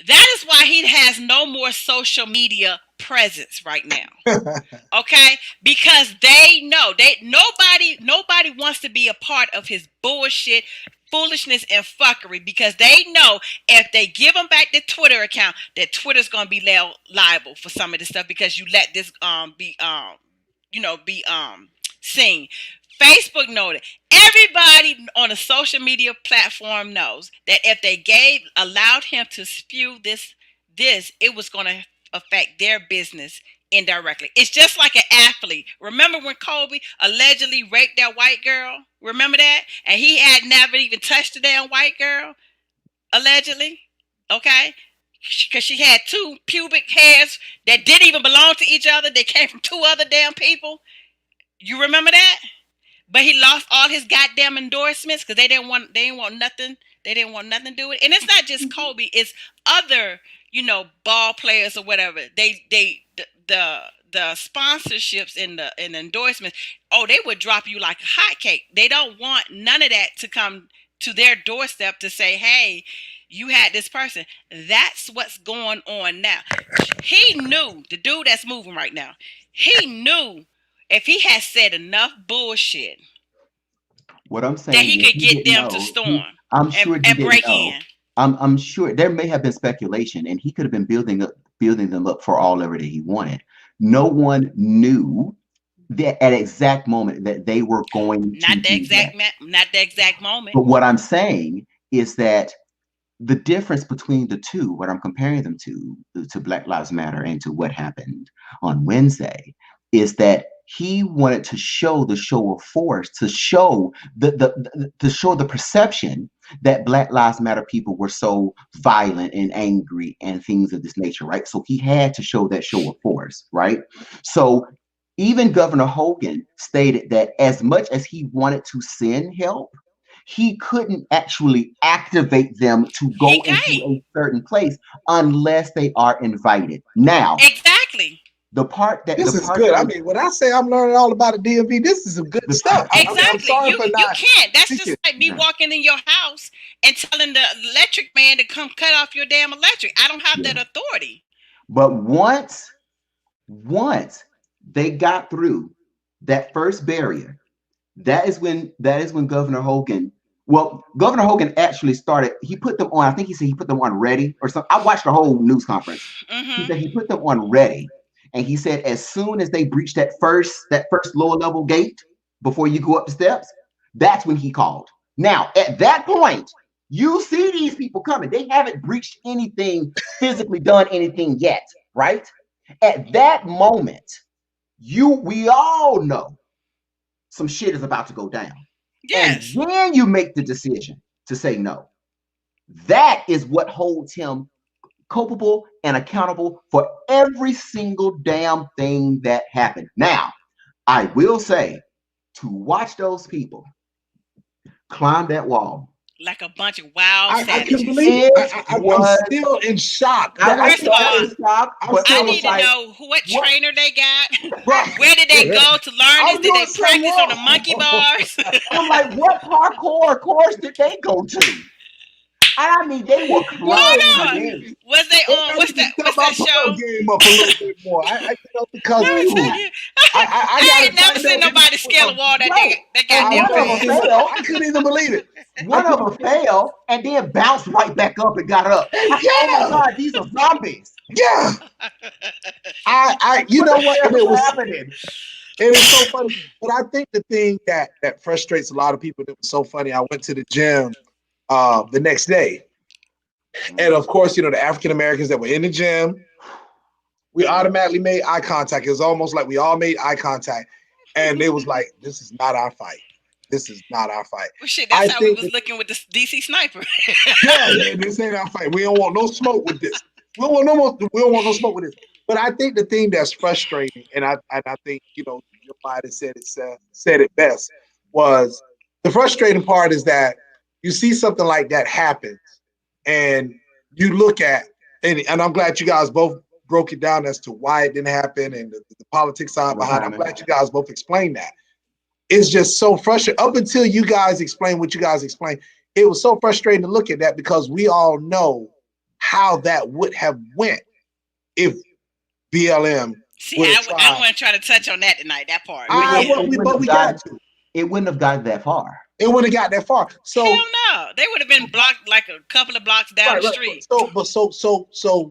that is why he has no more social media presence right now. Okay? Because they know nobody wants to be a part of his bullshit, foolishness, and fuckery, because they know if they give him back the Twitter account, that Twitter's gonna be liable for some of this stuff, because you let this be seen. Facebook noted. Everybody on a social media platform knows that if they allowed him to spew this, it was going to affect their business indirectly. It's just like an athlete. Remember when Kobe allegedly raped that white girl? Remember that? And he had never even touched the damn white girl, allegedly. Okay? Because she had 2 pubic hairs that didn't even belong to each other. They came from 2 other damn people. You remember that? But he lost all his goddamn endorsements because they didn't want nothing. They didn't want nothing to do with it. And it's not just Kobe, it's other, ball players or whatever. The sponsorships and the endorsements, they would drop you like a hotcake. They don't want none of that to come to their doorstep to say, hey, you had this person. That's what's going on now. He knew, the dude that's moving right now, he knew if he had said enough bullshit,
what I'm saying,
that he could get them to storm and break in.
I'm sure there may have been speculation, and he could have been building them up for all ever that he wanted. No one knew that at exact moment that they were going to
not the exact moment.
But what I'm saying is that the difference between the two, what I'm comparing them to Black Lives Matter and to what happened on Wednesday, is that He wanted to show the show of force, to show the perception that Black Lives Matter people were so violent and angry and things of this nature, right? So he had to show that show of force, right? So even Governor Hogan stated that as much as he wanted to send help, he couldn't actually activate them to go
He
into
can't.
a certain place unless they are invited. Now,
Exactly.
the part that
This
the
is
part
good.
that
I
was
mean, when I say I'm learning all about the DMV, this is some good
the
stuff.
part,
I'm
Exactly.
sorry
You
for
you
not
can't. That's
speaking.
just like me
yeah,
walking in your house and telling the electric man to come cut off your damn electric. I don't have
yeah.
that authority.
But once they got through that first barrier, that is when Governor Hogan. Well, Governor Hogan actually started. He put them on. I think he said he put them on ready or something. I watched the whole news conference. He
Mm-hmm.
said he put them on ready, and he said as soon as they breached that first lower level gate before you go up the steps, that's when he called. Now at that point, you see these people coming. They haven't breached anything, physically done anything yet, right? At that moment, we all know some shit is about to go down. And
Yes.
then you make the decision to say no. That is what holds him culpable and accountable for every single damn thing that happened. Now, I will say to watch those people climb that wall,
Like a bunch of wild
I couldn't
savages.
believe it.
it
I'm
was,
still in shock.
I was
First of
so
all,
in shock,
I'm
but I
I
still in
was
need to
shock.
like,
know what
what?
trainer they got.
Right.
Where did they go to learn this?
I'm
Did
doing
they
something
practice on the
wrong.
monkey bars?
I'm like, what parkour course did they go to? I mean, they were
Hold on.
climbing.
Was they
Maybe
on
I need to step
what's
my
that
pearl
show?
game up a little bit more. Because
Let me tell
Dude,
you.
I
I
gotta
ain't never
find
seen
out.
nobody scale a wall
right.
that
And
I
goddamn
one of
man,
them
fast.
fell.
I couldn't even believe it. I
One of
couldn't
them
believe
fell and then bounced right back up and got up. I
it.
said, "Oh my
Yeah,
God, these are zombies!
yeah. You
What
know
the
what?
hell
And it
is
was,
happening?"
and it's so funny. But I think the thing that frustrates a lot of people that was so funny. I went to the gym the next day, and of course, the African Americans that were in the gym, we automatically made eye contact. It was almost like we all made eye contact, and it was like, "This is not our fight. This is not our fight."
Well, shit, that's
I
how we
think
was
that,
looking with the DC sniper.
yeah, this ain't our fight. We don't want no smoke with this. We don't want no smoke with this. But I think the thing that's frustrating, and I think your body said it best, was the frustrating part is that you see something like that happens, and you look at, and I'm glad you guys both broke it down as to why it didn't happen and the politics side
What
behind it. I'm
timing?
glad you guys both explained that. It's just so frustrating. Up until you guys explain what you guys explained, it was so frustrating to look at that because we all know how that would have went if BLM
See,
would have
I
tried.
want to try to touch on that tonight. That part.
It
Yeah.
wouldn't. It wouldn't
But
have
we got
gotten.
to.
It wouldn't have gotten that far.
It wouldn't have got that far. So
Hell no. They would have been blocked like a couple of blocks down
right,
the
right.
street.
So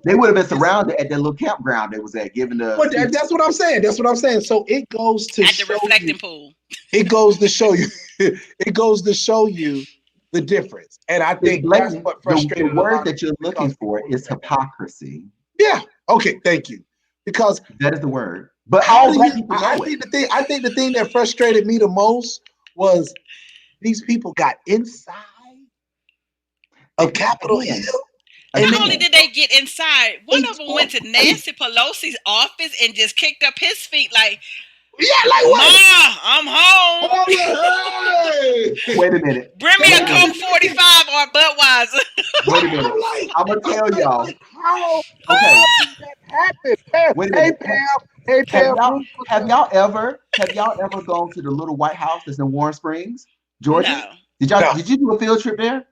They would have been
it's,
surrounded at that little campground they was at, giving the
but
speech.
that's what I'm saying. That's what I'm saying. So it goes to
At the
show you.
reflecting pool.
It goes to show you. It goes to show you the difference. And I
It's
think that's
blatant.
what
The
frustrated a
word
lot of
that you're
people
looking
because
for
people look
is
at that.
hypocrisy.
Yeah. Okay. Thank you. Because
That is the word. But
how
all
do
black
you?
people know it.
I think the thing that frustrated me the most was these people got inside of Capitol
Again,
Hill, and
Not
they
only
again.
did they get inside, one of them went
took
to
place.
Nancy Pelosi's office and just kicked up his feet like,
Yeah, like
Ma,
what?
I'm home.
Hey!
Wait a minute.
Bring me
Wait
a
a
Coke
minute.
45 or a Budweiser.
Wait a
I'm
minute.
like,
I'm gonna tell y'all.
like, how
Okay.
did that happen? Pam,
Wait a
hey
minute.
Pam, hey
Have
Pam,
y'all
Bruce, what's
have
up?
y'all ever gone to the little White House that's in Warren Springs, Georgia?
No.
No,
Did you do a field trip there?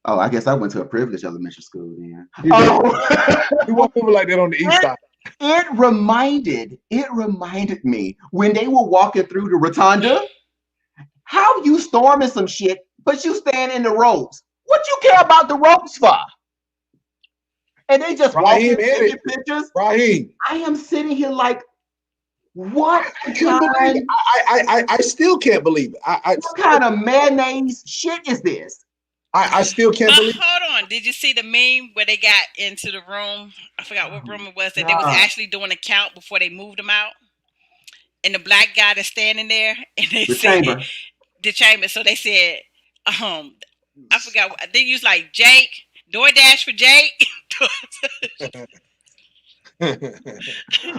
Oh, I guess I went to a privileged elementary school then.
he did.
Oh,
We won't move like that on the east side.
it reminded me when they were walking through the rotunda. How you storming some shit, but you stand in the ropes? What you care about the ropes for? And they just
Raheem
walking,
hit
taking
it.
pictures.
Raheem,
I am sitting here like, what
I couldn't believe it.
kind,
I still can't believe it.
what kind of mayonnaise shit is this?
I still can't
But
believe it.
hold on. Did you see the meme where they got into the room? I forgot what room it was that they was
God.
actually doing a count before they moved them out. and the black guy that's standing there, and they
The
said
chamber.
the chamber. So they said, um, I forgot. They used like Jake, DoorDash for Jake.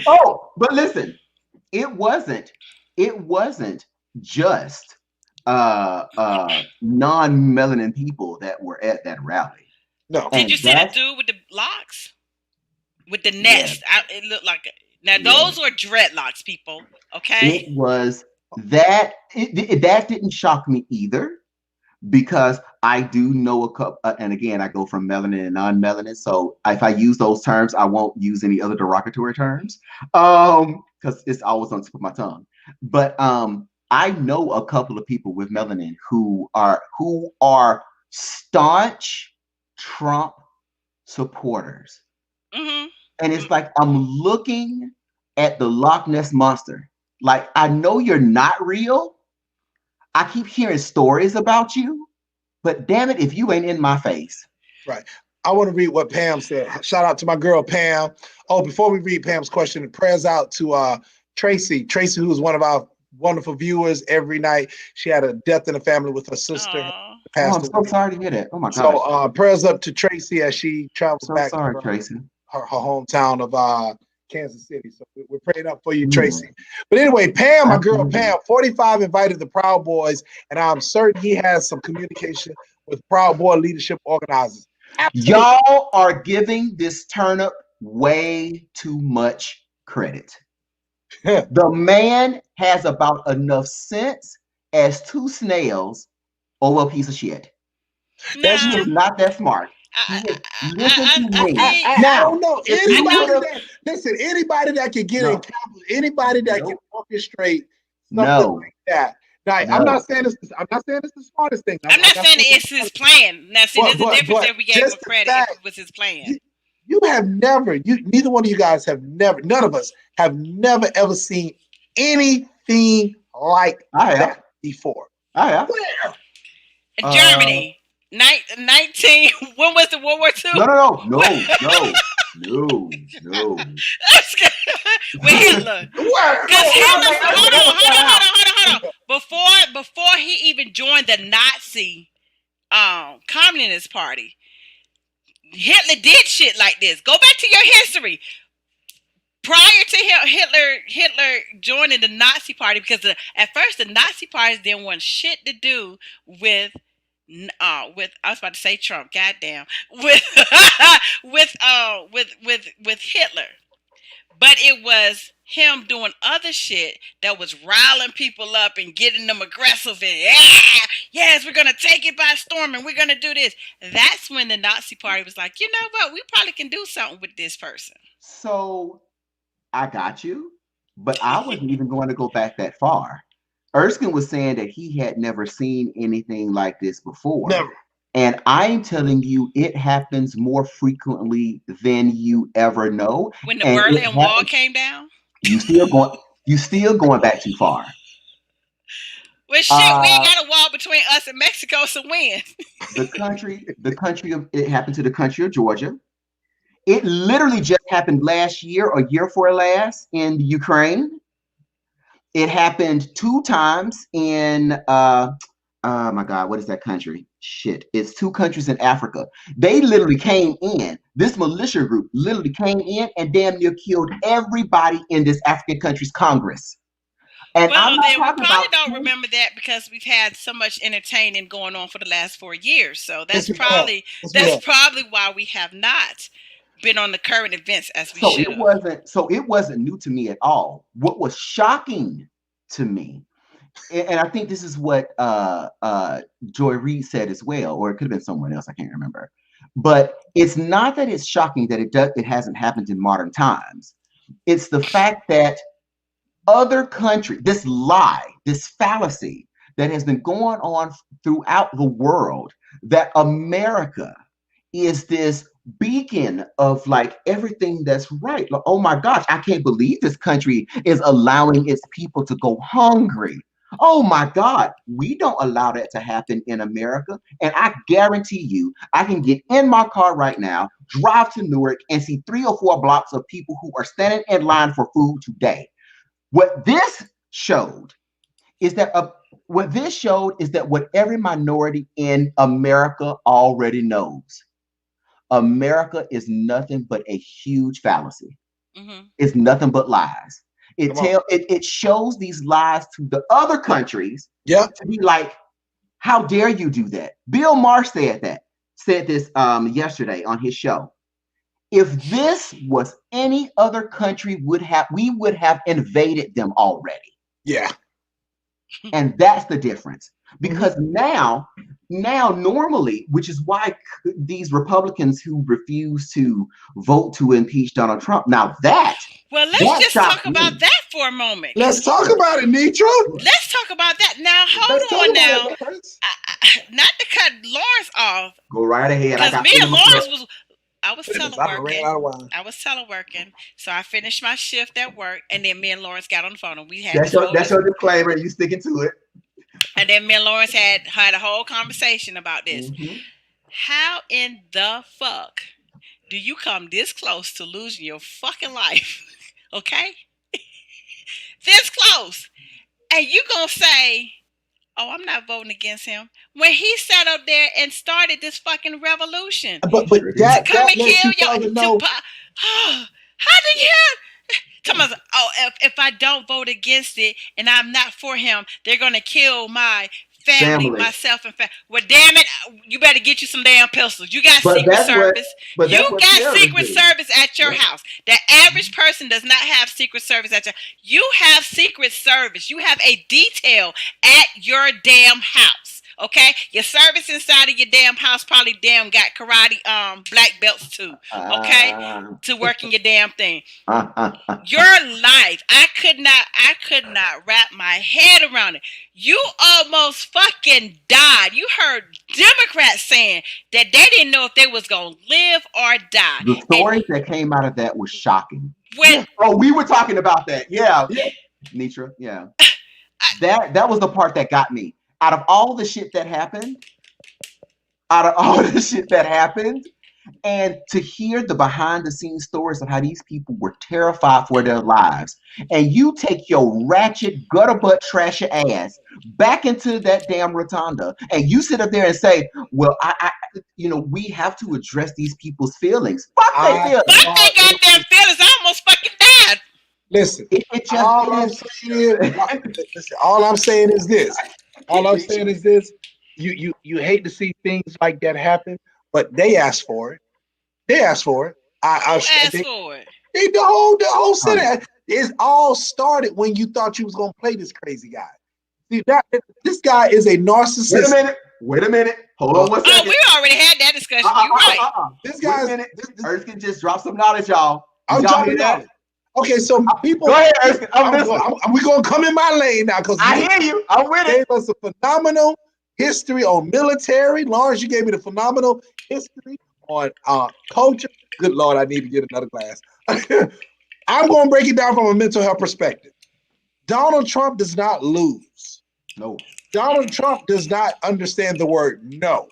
Oh, but listen, it wasn't. It wasn't just non-melanin people that were at that rally,
No.
Did you
and
see the
that's
dude with the locks, with the
yeah,
nest? It looked like now
yeah.
those were dreadlocks, people.
It
Okay.
was that. That didn't shock me either because I do know a couple, and again, I go from melanin and non-melanin. So if I use those terms, I won't use any other derogatory terms, because it's always on the tip of my tongue. But I know a couple of people with melanin who are staunch Trump supporters,
Mhm.
and it's like I'm looking at the Loch Ness monster. Like I know you're not real. I keep hearing stories about you, but damn it, if you ain't in my face.
Right. I want to read what Pam said. Shout out to my girl Pam. Oh, before we read Pam's question, prayers out to Tracy. Tracy, who is one of our wonderful viewers every night. She had a death in the family with her sister,
Oh.
Oh,
passed
I'm so
away.
sorry to hear that. Oh my
So
gosh.
prayers up to Tracy as she travels
So
back to
sorry, Tracy.
her hometown of Kansas City. So we're praying up for you,
Mm,
Tracy. But anyway, Pam, my girl
absolutely.
Pam, 45 invited the Proud Boys, and I'm certain he has some communication with Proud Boy leadership organizers. Absolutely.
Y'all are giving this turnip way too much credit. The man has about enough sense as two snails over a piece of shit.
That's
He is
No.
true.
not that smart. He
I,
is, listen to
I
me.
think
I don't
Now,
know
if he
I
would
know.
anybody
have,
that listen. Anybody that can get in
no,
capital, anybody that can
nope,
orchestrate something
no,
like that. Now, I'm not
no.
saying this. I'm not saying it's the smartest thing.
I'm
I'm
not
not
saying
saying it's
it's
the
his
smartest thing.
plan. Now, see, there's a difference
But
if we gave him
just the
credit if
fact
it was his plan.
you, you have never, neither one of you guys have never, none of us have never ever seen anything like
I have.
that before.
I have.
Where?
Uh,
Germany, 19. When was the World War
no,
II?
no, no, no, no, no, no.
With Hitler.
Where?
Because
No,
I'll
Hitler,
say,
no,
Erskine,
hold
no,
help
on,
us
hold
that
on, hold
out.
on, hold on, hold on. Before he even joined the Nazi Communist Party, Hitler did shit like this. Go back to your history. Prior to Hitler joining the Nazi Party, because at first the Nazi parties didn't want shit to do with I was about to say Trump, goddamn, with with Hitler. But it was him doing other shit that was riling people up and getting them aggressive and yes, we're gonna take it by storm and we're gonna do this. That's when the Nazi Party was like, you know what, we probably can do something with this person.
So I got you, but I wasn't even going to go back that far. Erskine was saying that he had never seen anything like this before.
never.
And I'm telling you, it happens more frequently than you ever know.
When the
And it
Berlin Wall
happens.
came down.
You still going. You still going back too far.
Well, shit, we ain't
Uh,
got a wall between us and Mexico, so when?
the country of it happened to the country of Georgia. It literally just happened last year or year for last in Ukraine. It happened two times in oh my God, what is that country? Shit, it's two countries in Africa. They literally came in. This militia group literally came in and damn near killed everybody in this African country's Congress. And I'm
Well,
not
then we
talking
probably
about
don't remember that because we've had so much entertaining going on for the last 4 years. So
Yes, we have. Yes, we
that's
have.
probably why we have not been on the current events as we
so
should
it
have.
wasn't so it wasn't new to me at all. What was shocking to me, and I think this is what Joy Reid said as well, or it could have been someone else, I can't remember. But it's not that it's shocking that it hasn't happened in modern times. It's the fact that other countries, this lie, this fallacy that has been going on throughout the world, that America is this beacon of like everything that's right. Like, oh my gosh, I can't believe this country is allowing its people to go hungry. Oh my God, we don't allow that to happen in America. And I guarantee you, I can get in my car right now, drive to Newark, and see 3 or 4 blocks of people who are standing in line for food today. What this showed is that what every minority in America already knows. America is nothing but a huge fallacy.
Mm-hmm.
It's nothing but lies. It shows these lies to the other countries
Yep.
to be like, how dare you do that? Bill Maher said this yesterday on his show. If this was any other country, we would have invaded them already.
Yeah.
And that's the difference. Because now normally, which is why these Republicans who refuse to vote to impeach Donald Trump,
well, let's just talk about that for a moment.
Let's talk about it, Nitra.
Let's talk about that. Now, hold on now. Not to cut Lawrence off.
Go right ahead.
Because me and Lawrence I was teleworking. I was teleworking. So I finished my shift at work, and then me and Lawrence got on the phone, and we had
that's your disclaimer. You sticking to it.
And then me and Lawrence had a whole conversation about this. Mm-hmm. How in the fuck do you come this close to losing your fucking life? Okay? This close. And you gonna say, oh, I'm not voting against him, when he sat up there and started this fucking revolution.
But
to come and kill you. How do you have... if I don't vote against it and I'm not for him, they're going to kill my family, myself, and family. Well, damn it, you better get you some damn pistols. You got Secret Service. You got Secret Service at your house. The average person does not have Secret Service at your... You have Secret Service. You have a detail at your damn house. Okay, your service inside of your damn house probably got karate black belts too. Okay, to work in your damn thing. Your life, I could not wrap my head around it. You almost fucking died. You heard Democrats saying that they didn't know if they was gonna live or die.
The stories that came out of that was shocking. We were talking about that. Yeah. Nitra. Yeah. That was the part that got me. Out of all the shit that happened, and to hear the behind the scenes stories of how these people were terrified for their lives, and you take your ratchet, gutter butt, trashy ass back into that damn rotunda, and you sit up there and say, well, we have to address these people's feelings. Fuck their feelings.
Fuck their goddamn feelings. I almost fucking died.
Listen, all I'm saying is this. All I'm saying is this: you hate to see things like that happen, but they asked for it. They asked for it.
Asked for it.
The whole Senate. It all started when you thought you was gonna play this crazy guy. See, this guy is a narcissist.
Wait a minute. Hold on one second.
Oh, we already had that discussion. You're right.
This guy.
Erskine just dropped some knowledge, y'all.
I'm dropping knowledge. Okay, so people.
Go ahead, Erskine.
We're gonna come in my lane now because
I hear you. I'm with it.
Gave us a phenomenal history on military. Lawrence, you gave me the phenomenal history on culture. Good Lord, I need to get another glass. I'm going to break it down from a mental health perspective. Donald Trump does not lose.
No.
Donald Trump does not understand the word no.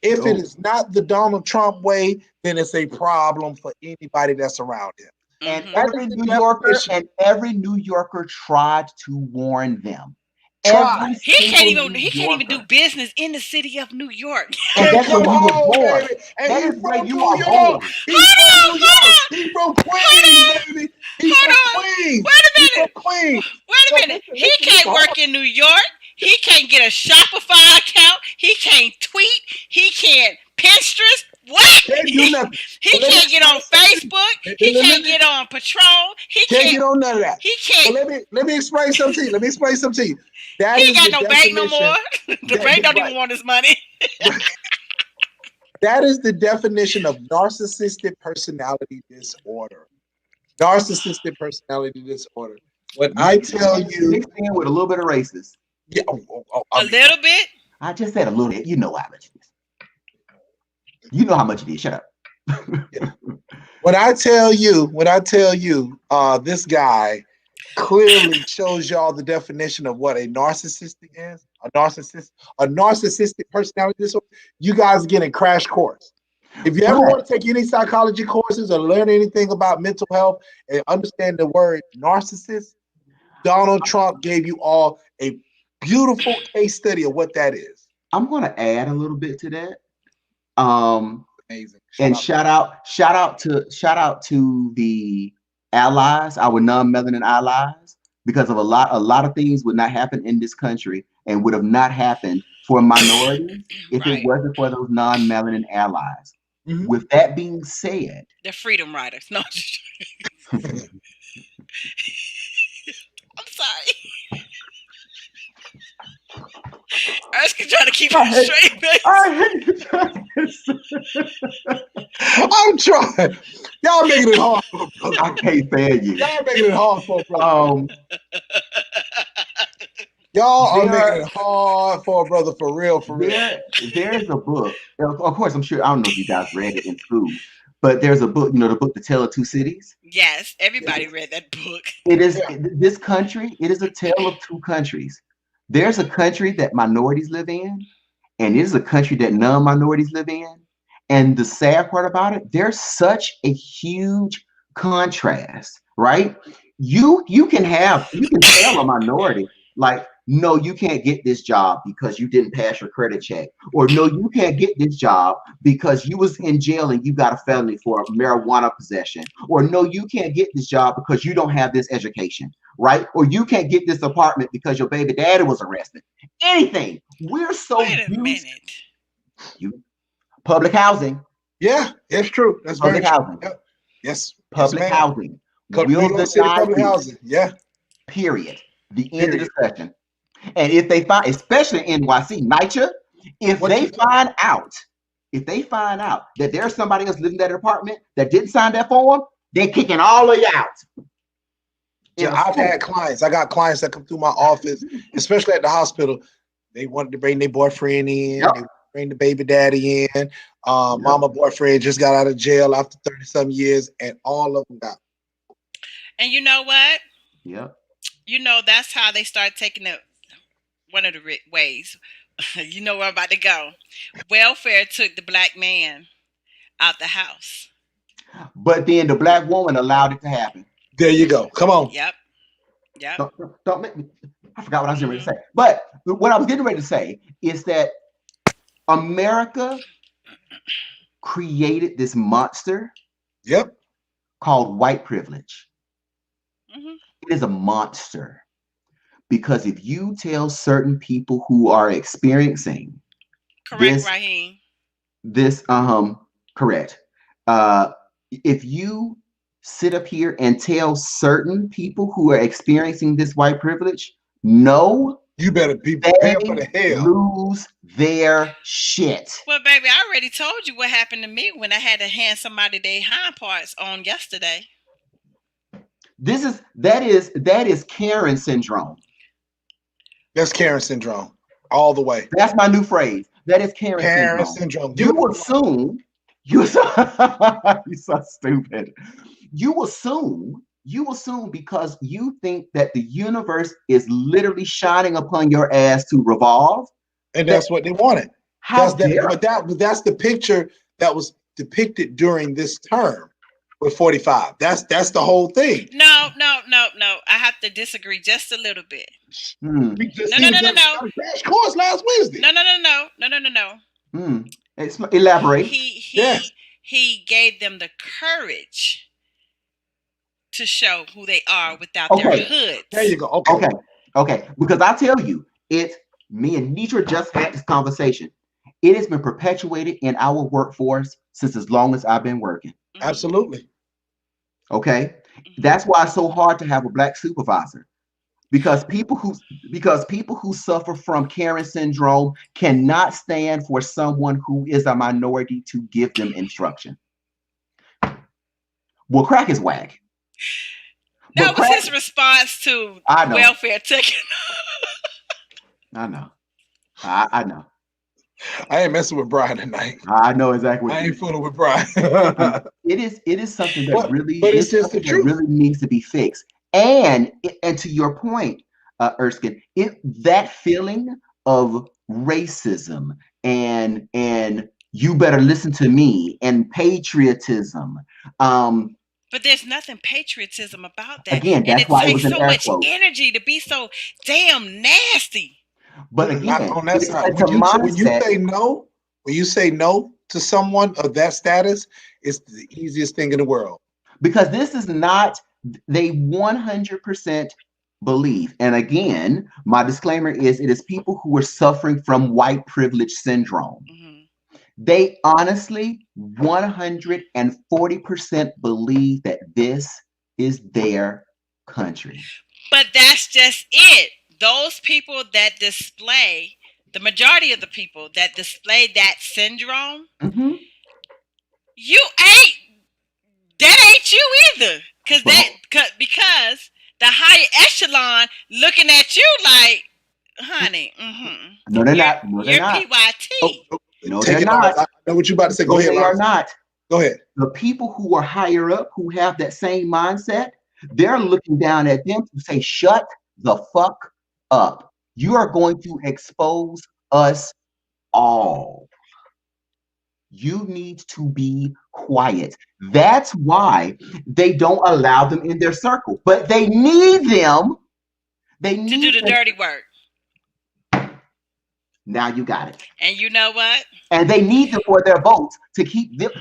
If it is not the Donald Trump way, then it's a problem for anybody that's around him.
And every New Yorker tried to warn them.
He can't even do business in the city of New York.
And that's where you were born. That is where you are born.
He's from Queens, baby. He's from Queens.
Wait a minute. He can't work in New York. He can't get a Shopify account. He can't tweet. He can't Pinterest. What? He can't get on Facebook. He can't get on Patron. He can't
get on none of that.
He can't.
Well, let me explain something to you.
He ain't got no bank no more. The bank don't even want his money.
That is the definition of narcissistic personality disorder. Narcissistic personality disorder. When I tell you,
mixed in with a little bit of racist.
Yeah,
a little bit.
I just said a little bit. You know how much it is. You know how much it is. Shut up.
When I tell you, this guy clearly shows y'all the definition of what a narcissistic is. A narcissistic personality disorder. You guys are getting crash course. If you ever want to take any psychology courses or learn anything about mental health and understand the word narcissist, Donald Trump gave you all a beautiful case study of what that is.
I'm going to add a little bit to that. Um,
Amazing.
and shout out to the allies, our non-melanin allies, because of a lot of things would not happen in this country and would have not happened for minorities if it
Right.
wasn't for those non-melanin allies.
Mhm.
With that being said,
The freedom riders. No, I'm sorry. I was trying to keep it straight, man.
I'm trying. Y'all making it hard for a brother.
I can't stand you.
Y'all making it hard for a brother. Y'all are making it hard for a brother, for real, for real.
There's a book. Of course, I'm sure. I don't know if you guys read it in school, but there's a book. You know, the book "The Tale of Two Cities."
Yes, everybody read that book.
It is this country. It is a tale of two countries. There's a country that minorities live in, and it is a country that non-minorities live in. And the sad part about it, there's such a huge contrast, right? You can tell a minority like, no, you can't get this job because you didn't pass your credit check, or no, you can't get this job because you was in jail and you got a felony for marijuana possession, or no, you can't get this job because you don't have this education, right? Or you can't get this apartment because your baby daddy was arrested. Anything. We're so
Wait a minute.
Public housing.
Yeah, it's true. That's
Public
very
housing.
true. Yep. Yes.
Public housing.
New York City public housing. Yeah.
Period. The end of the discussion. And if they find, especially in NYC, NYCHA, if they find out that there's somebody else living in that apartment that didn't sign that form, they're kicking all of you out.
Yeah, I've had clients. I got clients that come through my office, especially at the hospital. They wanted to bring their boyfriend in.
Yep.
They bring the baby daddy in. Mama boyfriend just got out of jail after 30-some years, and all of them got.
And you know what?
Yep.
You know, that's how they start taking it. One of the ways. You know where I'm about to go. Welfare took the black man out the house.
But then the black woman allowed it to happen.
There you go. Come on.
Yep.
Don't make me. I forgot what I was getting ready to say. But what I was getting ready to say is that America created this monster.
Yep.
Called white privilege.
Mm-hmm.
It is a monster. Because if you tell certain people who are experiencing
correct, Raheem.
Correct. If you sit up here and tell certain people who are experiencing this white privilege, no,
you better be prepared for the hell.
Lose their shit.
Well, baby, I already told you what happened to me when I had to hand somebody their hind parts on yesterday.
That is Karen syndrome.
That's Karen syndrome, all the way.
That's my new phrase. That is Karen syndrome. You assume you're so stupid. You assume because you think that the universe is literally shining upon your ass to revolve,
and that's what they wanted. But that's the picture that was depicted during this term. With 45, that's the whole thing.
No. I have to disagree just a little bit.
No.
Crash
course last Wednesday.
No.
Elaborate.
He gave them the courage to show who they are without their hoods.
There you go.
Okay. Because I tell you, me and Nitra just had this conversation. It has been perpetuated in our workforce since as long as I've been working.
Mm-hmm. Absolutely.
Okay. That's why it's so hard to have a black supervisor. Because people who suffer from Karen syndrome cannot stand for someone who is a minority to give them instruction. Well, crack is whack.
That was his response to welfare taking.
I know. I know.
I ain't messing with Brian tonight.
I know exactly what
I ain't fooling with Brian.
It is something that really needs to be fixed. And to your point, Erskine, that feeling of racism and you better listen to me and patriotism,
But there's nothing patriotism about that.
Again,
And
that's
it
why it was
takes
an
so
air
much
quote.
energy to be so damn nasty.
But
Not
again,
on that
it's
side.
a
When you
mindset
say no, when you say no to someone of that status, it's the easiest thing in the world.
because this is not, they 100% believe. And again, my disclaimer is it is people who are suffering from white privilege syndrome.
Hmm.
They honestly 140% believe that this is their country.
But that's just it. Those people that display, the majority of the people that display that syndrome,
Mm-hmm.
you ain't, that ain't you either. Because the higher echelon looking at you like, honey,
No, they're
you're
not. No, they're
you're
not.
Oh,
PYT.
oh,
No,
take
they're
it, Lars.
not.
I know what you're about to say. Go
No,
ahead,
they are
Lars.
not.
Go ahead.
The people who are higher up, who have that same mindset, they're looking down at them to say, shut the fuck up. You are going to expose us all. You need to be quiet. That's why they don't allow them in their circle. But they need them. They
To do
need
the
them.
dirty work.
Now you got it.
And you know what?
And they need them for their votes to keep them,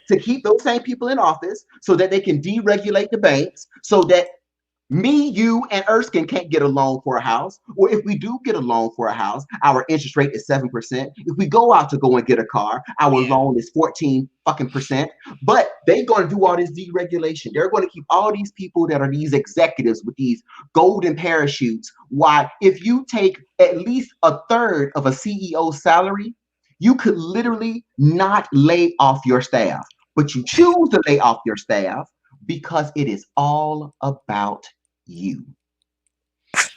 to keep those same people in office so that they can deregulate the banks, so that me, you, and Erskine can't get a loan for a house. Or if we do get a loan for a house, our interest rate is 7%. If we go out to go and get a car, our
Yeah.
loan is 14 fucking percent. But they're going to do all this deregulation. They're going to keep all these people that are these executives with these golden parachutes. Why? If you take at least a third of a CEO's salary, you could literally not lay off your staff. But you choose to lay off your staff because it is all about you.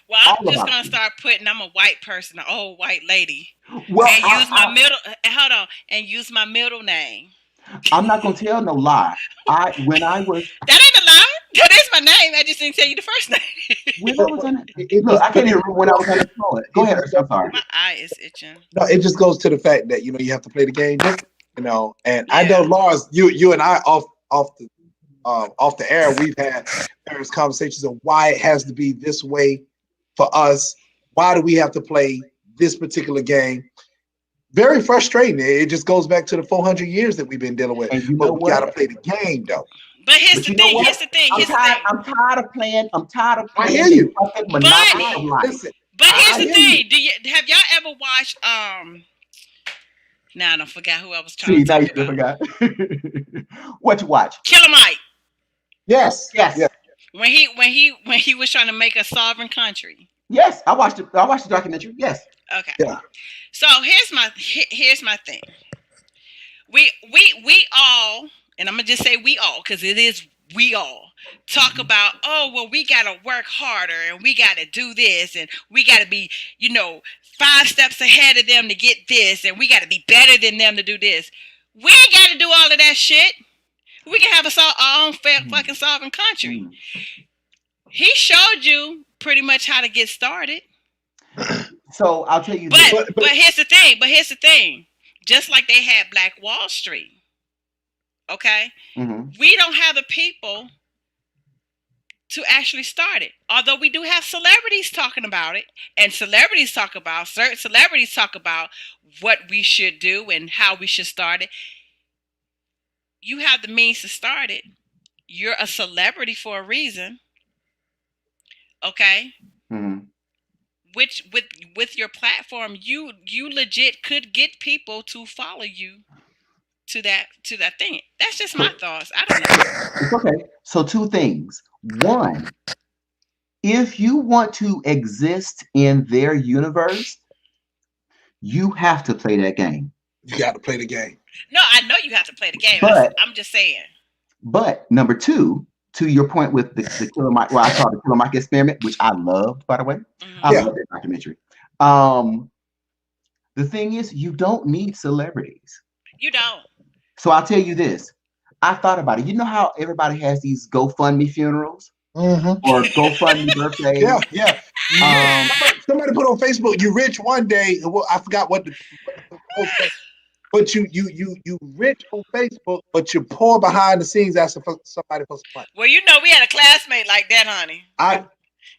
Well, I'm
All
just
about
gonna
you.
start putting I'm a white person, an old white lady,
Well,
and use my middle. Hold on, and use my middle name.
I'm not gonna tell no lie. When I was
That ain't a lie. That is my name. I just didn't tell you the first name.
when I was on look, I
But
can't even remember when I was unemployed. Go ahead, Erskine, I'm sorry.
My eye is itching.
no, it just goes to the fact that you have to play the game different. And I know
Yeah.
Lars, you and I off the air, we've had various conversations of why it has to be this way for us. Why do we have to play this particular game? Very frustrating. It just goes back to the 400 years that we've been dealing with.
And you know
But we got to
what?
play the game, though.
But here's
But
the
you know
thing.
what?
Here's the thing.
I'm
Here's the
tired.
thing.
I'm tired of playing. I'm tired of
I
playing
hear
the
you.
fucking monopoly of life.
Listen,
But here's
I
the
hear you.
thing. Have y'all ever watched Now I don't forget who I was trying
See,
to
now you
talk
still
about.
forgot. What you watch?
Killer Mike.
Yes.
Yes.
Yes.
When he was trying to make a sovereign country.
Yes. I watched it. I watched the documentary. Yes.
Okay.
Yeah.
So here's my thing. We all, and I'm gonna just say we all, because it is we all talk about, oh well, we gotta work harder and we gotta do this and we gotta be 5 steps ahead of them to get this and we gotta be better than them to do this. We ain't gotta do all of that shit. We can have our own fucking sovereign country. He showed you pretty much how to get started.
So I'll tell you this.
But here's the thing. Just like they had Black Wall Street, okay? We don't have the people to actually start it. Although we do have celebrities talking about it, and certain celebrities talk about what we should do and how we should start it. You have the means to start it. You're a celebrity for a reason, okay? Which with your platform, you legit could get people to follow you to that thing. That's just my thoughts. I don't know.
It's okay. So 2 things. One, if you want to exist in their universe, you have to play that game.
You got to play the game.
No, I know you have to play the game.
But
I'm just saying.
But number 2, to your point with the Killer Mike, I call the Killer Mike experiment, which I loved, by the way. I love that documentary. The thing is, you don't need celebrities.
You don't.
So I'll tell you this. I thought about it. You know how everybody has these GoFundMe funerals or GoFundMe birthdays?
Yeah. Somebody put on Facebook, "You rich one day." Well, I forgot what the but you rich on Facebook, but you're poor behind the scenes asking for somebody for some money.
Well, we had a classmate like that, honey.
I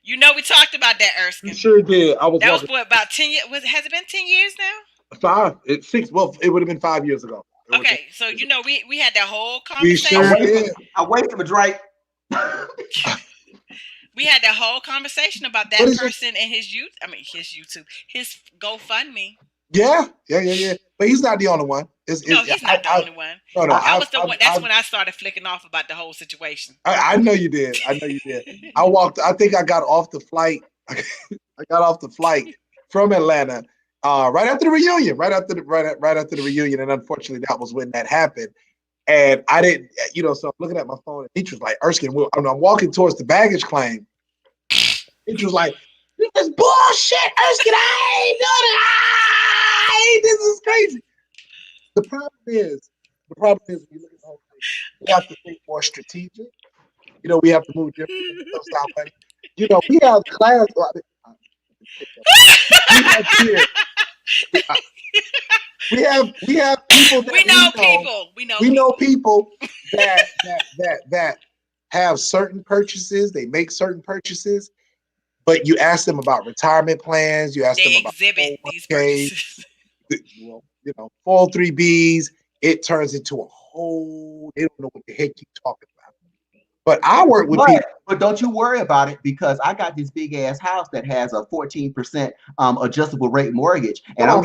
We talked about that,
You
Erskine.
sure did. I was
That was
walking
what, about 10 years. Has it been 10 years now?
five, six. Well, it would have been 5 years ago. It would have been
Okay, so we had that whole
We
I
sure
conversation.
wasted,
did.
I wasted my drink.
We had that whole conversation about
But
that
it's just
person and his his YouTube, his GoFundMe.
yeah. But he's not the only one.
No, he's not the only one.
No,
That
I,
was the one. That's when I started flicking off about the whole situation.
I know you did. I know you did. I walked. I think I got off the flight. I got off the flight from Atlanta right after the reunion. Right after the reunion, and unfortunately, that was when that happened. And I didn't, so I'm looking at my phone, and Nietzsche was like, Erskine, I'm walking towards the baggage claim. Nietzsche was like, this is bullshit, Erskine. I ain't doing it. This is crazy. The problem is when you look at the whole thing, we have to think more strategic. We have to move differently. Those sound funny. We have class. We have here. We have people that
we know people.
We know people that have certain purchases. They make certain purchases, but you ask them about retirement plans. You ask them
They
about
exhibit these
401k,
purchases.
well, 403bs. It turns into a whole. They don't know what the heck you talking about. But I work with people.
But don't you worry about it, because I got this big ass house that has a 14% adjustable rate mortgage, and I'm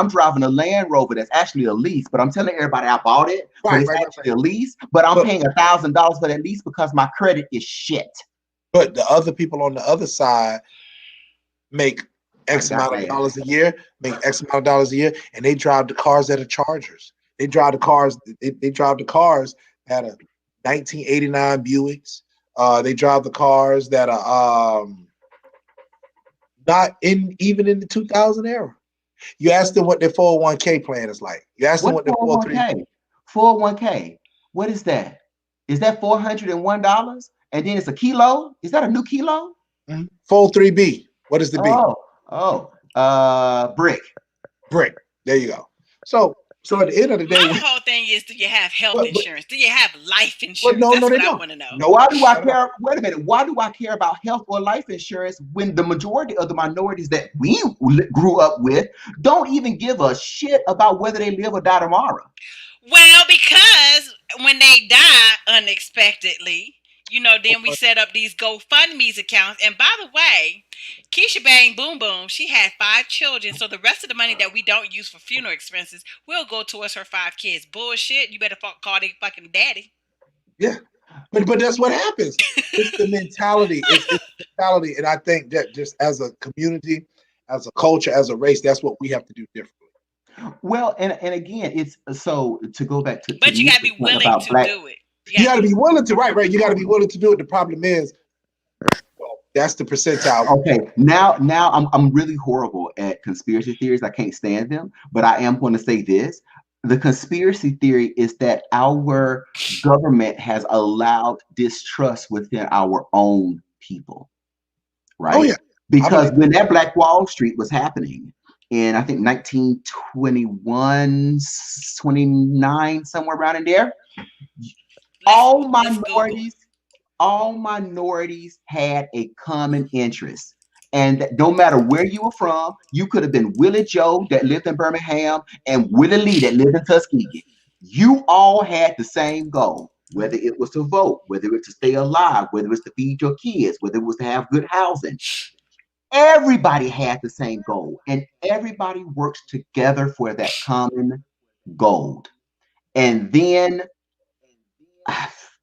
driving a Land Rover that's actually a lease. But I'm telling everybody I bought it, but it's actually a lease. But I'm paying $1,000 for that lease because my credit is shit.
But the other people on the other side make X amount of dollars a year, and they drive the cars that are Chargers. They drive the cars. They drive the cars that are 1989 Buicks. They drive the cars that are not even in the 2000 era. You ask them what their 401k plan is like. You ask them what their
401k. 401k. What is that? Is that $401? And then it's a kilo? Is that a new kilo?
403b. What is the B?
Brick.
There you go. So at the end of the day,
my whole thing is: do you have health insurance? Do you have life insurance?
No,
That's
no,
what
they
I
don't.
want to know.
No, why do I care? Wait a minute. Why do I care about health or life insurance when the majority of the minorities that we grew up with don't even give a shit about whether they live or die tomorrow?
Well, because when they die unexpectedly, then we set up these GoFundMe's accounts. And by the way, Keisha Bang Boom Boom, she had 5 children. So the rest of the money that we don't use for funeral expenses will go towards her 5 kids. Bullshit. You better call their fucking daddy.
Yeah. But that's what happens. It's the mentality. It's the mentality. And I think that just as a community, as a culture, as a race, that's what we have to do differently.
Well, and again, it's so to go back to.
But you gotta be willing to do it.
You gotta be willing to, right. You gotta be willing to do it. The problem is, well, that's the percentile.
Okay, now I'm really horrible at conspiracy theories. I can't stand them, but I am going to say this. The conspiracy theory is that our government has allowed distrust within our own people, right?
Oh, yeah.
Because when that Black Wall Street was happening in, I think 1921, 29, somewhere around in there, all minorities had a common interest. And no matter where you were from, you could have been Willie Joe that lived in Birmingham and Willie Lee that lived in Tuskegee. You all had the same goal, whether it was to vote, whether it was to stay alive, whether it was to feed your kids, whether it was to have good housing. Everybody had the same goal, and everybody works together for that common goal. And then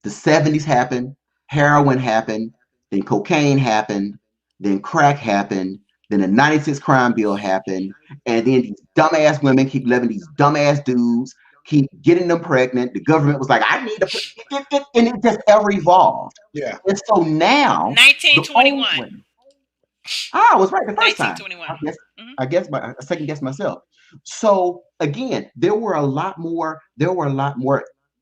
the 70s happened, heroin happened, then cocaine happened, then crack happened, then the 96 crime bill happened, and then these dumbass women keep loving these dumbass dudes, keep getting them pregnant. The government was like, I need to put it, and it just ever evolved.
Yeah.
And so now
1921.
I was right the first time.
1921.
I guess I second guess myself. So again, there were a lot more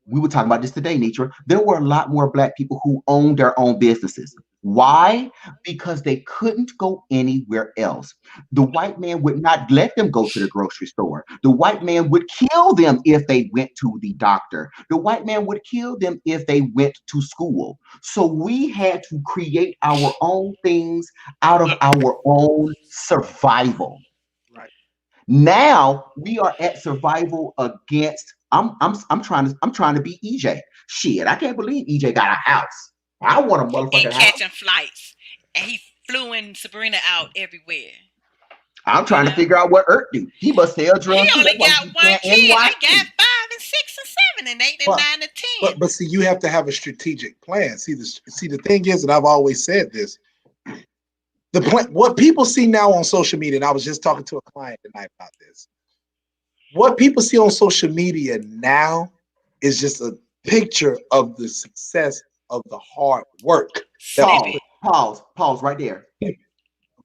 we were talking about this today, Nitra. There were a lot more Black people who owned their own businesses. Why? Because they couldn't go anywhere else. The white man would not let them go to the grocery store. The white man would kill them if they went to the doctor. The white man would kill them if they went to school. So we had to create our own things out of our own survival.
Right.
Now we are at survival against. I'm trying to be EJ. Shit, I can't believe EJ got a house. I want a
And
motherfucking house.
catching flights. And he flew in Sabrina out everywhere.
I'm trying to figure out what Earth do. He must sell
He
drugs too.
only
That's why
got
he
one
can't
kid. I
NYC.
got 5 and 6 and 7 and 8 and
But-
9 and 10.
But see, you have to have a strategic plan. See, the thing is, and I've always said this, the plan, what people see now on social media, and I was just talking to a client tonight about this. What people see on social media now is just a picture of the success of the hard work.
Snippet.
Pause right there.
Go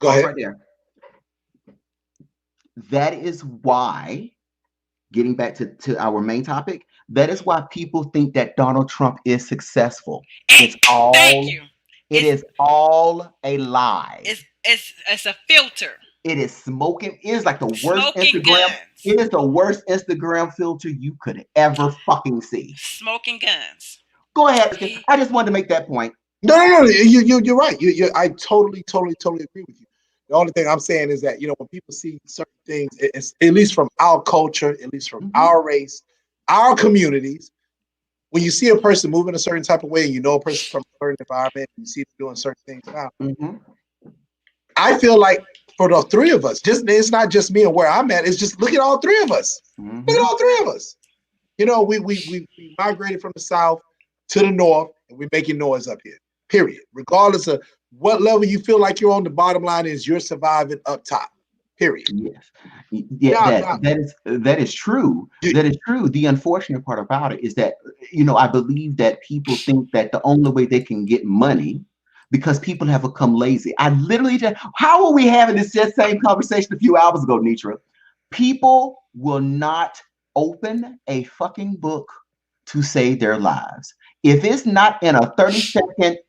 Pause
ahead.
right there. That is why, getting back to our main topic, that is why people think that Donald Trump is successful. It's all
Thank you.
It is all a lie.
It's a filter.
It is smoking. It is like the worst
Smoking
Instagram.
guns.
It is the worst Instagram filter you could ever fucking see.
Smoking guns.
Go ahead. I just wanted to make that point.
No. You're right. I totally agree with you. The only thing I'm saying is that, when people see certain things, it's, at least from our culture, at least from our race, our communities, when you see a person moving a certain type of way, and you know a person from a certain environment, and you see them doing certain things now, I feel like for the three of us, it's not just me and where I'm at, it's just look at all three of us. Look at all three of us. We migrated from the South to the North, and we're making noise up here, period. Regardless of what level you feel like you're on, the bottom line is you're surviving up top, period.
Yes. Yeah, that is true. That is true. The unfortunate part about it is that, I believe that people think that the only way they can get money, because people have become lazy. I literally how are we having this same conversation a few hours ago, Nitra? People will not open a fucking book to save their lives. If it's not in a 30-second,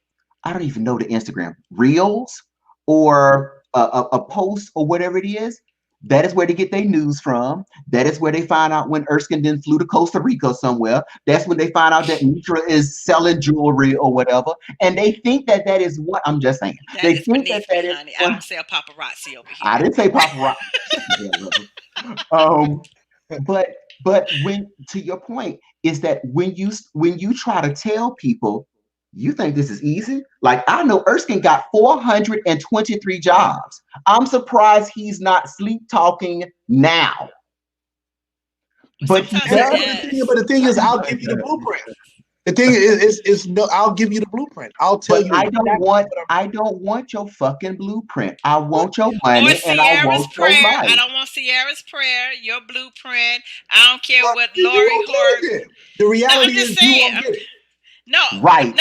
I don't even know the Instagram, reels or a post or whatever it is, that is where they get their news from. That is where they find out when Erskine then flew to Costa Rica somewhere. That's when they find out that Nitra is selling jewelry or whatever. And they think that is what, I'm just saying.
They think that is, honey. I don't sell paparazzi over here.
I didn't say paparazzi. But when, to your point, is that when you try to tell people, you think this is easy? Like, I know Erskine got 423 jobs. I'm surprised he's not sleep talking now. But
the thing is, I'll give you the blueprint. The thing is no, I'll give you the blueprint. I'll tell you.
I don't want your fucking blueprint. I want your money and I want your life.
I don't want Sierra's prayer, your blueprint. I don't care what Lori Horg.
The reality is, you won't get it.
Right.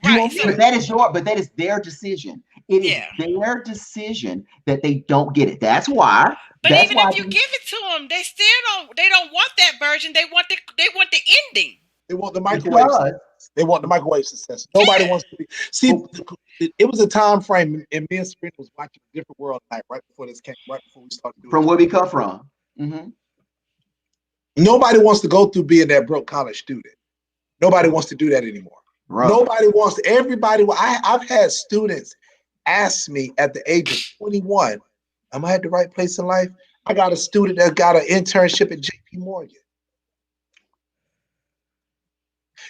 Right.
But that is their decision. It is their decision that they don't get it. That's why.
But even if you give it to them, they still don't. They don't want that version. They want the ending.
They want the microwave. They want the microwave success. Nobody wants to be. See, it was a time frame, and me and Sabrina was watching A Different World night right before this came. Right before we started doing.
From where we come from.
Nobody wants to go through being that broke college student. Nobody wants to do that anymore. Right. Nobody wants to. Everybody. I've had students ask me at the age of 21, am I at the right place in life? I got a student that got an internship at JP Morgan.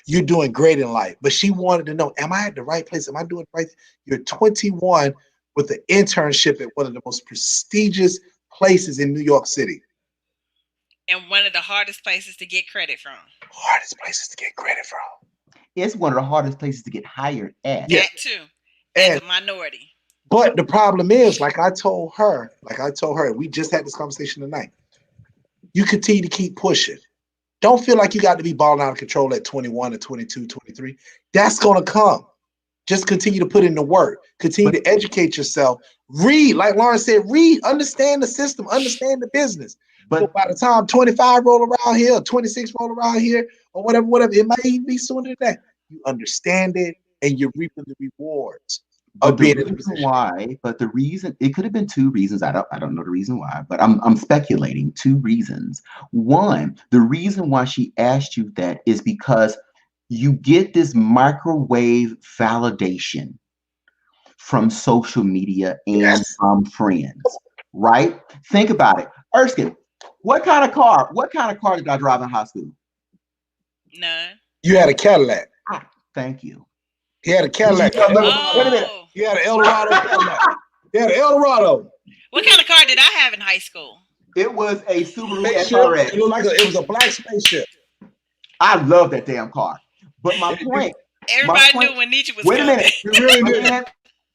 You're doing great in life. But she wanted to know, am I at the right place? Am I doing the right thing? You're 21 with an internship at one of the most prestigious places in New York City.
And one of the hardest places to get credit from.
Hardest places to get credit from.
It's one of the hardest places to get hired at.
That too. As a minority.
But the problem is, like I told her, we just had this conversation tonight. You continue to keep pushing. Don't feel like you got to be balling out of control at 21 or 22, 23. That's going to come. Just continue to put in the work. Continue to educate yourself. Read, like Lauren said, read, understand the system, understand the business. So
But
by the time 25 roll around here, or 26 roll around here, or whatever, it might even be sooner than that. You understand it and you're reaping the rewards of
but the
being in the
reason
position.
why, but the reason it could have been two reasons. I don't know the reason why, but I'm speculating two reasons. One, the reason why she asked you that is because you get this microwave validation from social media and
Yes.
from friends, right? Think about it. Erskine, what kind of car did I drive in high school?
None.
You had a Cadillac.
Ah, thank you.
He had a
Did you
Cadillac,
know
an
the, wait a
Eldorado.
minute.
Oh.
He had an Eldorado Cadillac. He had an Eldorado.
What kind of car did I have in high school?
It was a Subaru
Spaceship.
SRX.
It looked like it was a black spaceship.
I love that damn car. But my point,
Everybody knew when Nietzsche was
wait a
coming.
minute.
It really
But
did.
then,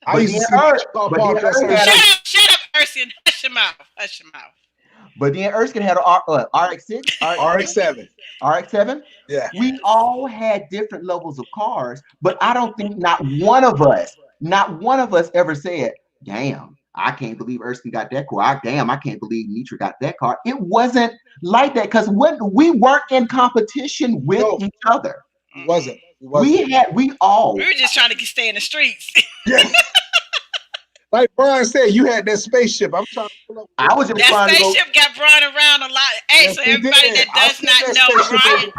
I
but
used to
then
see
Ur,
the car
but then
parked outside.
Erskine had a,
Shut up, Erskine. Hush your mouth. Hush your mouth.
but then Erskine had a RX-6,
RX-7.
RX-7.
Yeah.
We all had different levels of cars, but I don't think not one of us ever said, damn, I can't believe Erskine got that car. Damn, I can't believe Nitra got that car. It wasn't like that because when we weren't in competition with
No,
each other.
it wasn't. It wasn't.
We all,
We were just trying to stay in the streets.
Yeah. Like Brian said, you had that spaceship. I'm trying to pull up.
I was just
That
trying to go.
spaceship got brought around a lot. Hey,
Yes,
so
he
everybody
did.
that
I
does
seen
not
that
know
spaceship.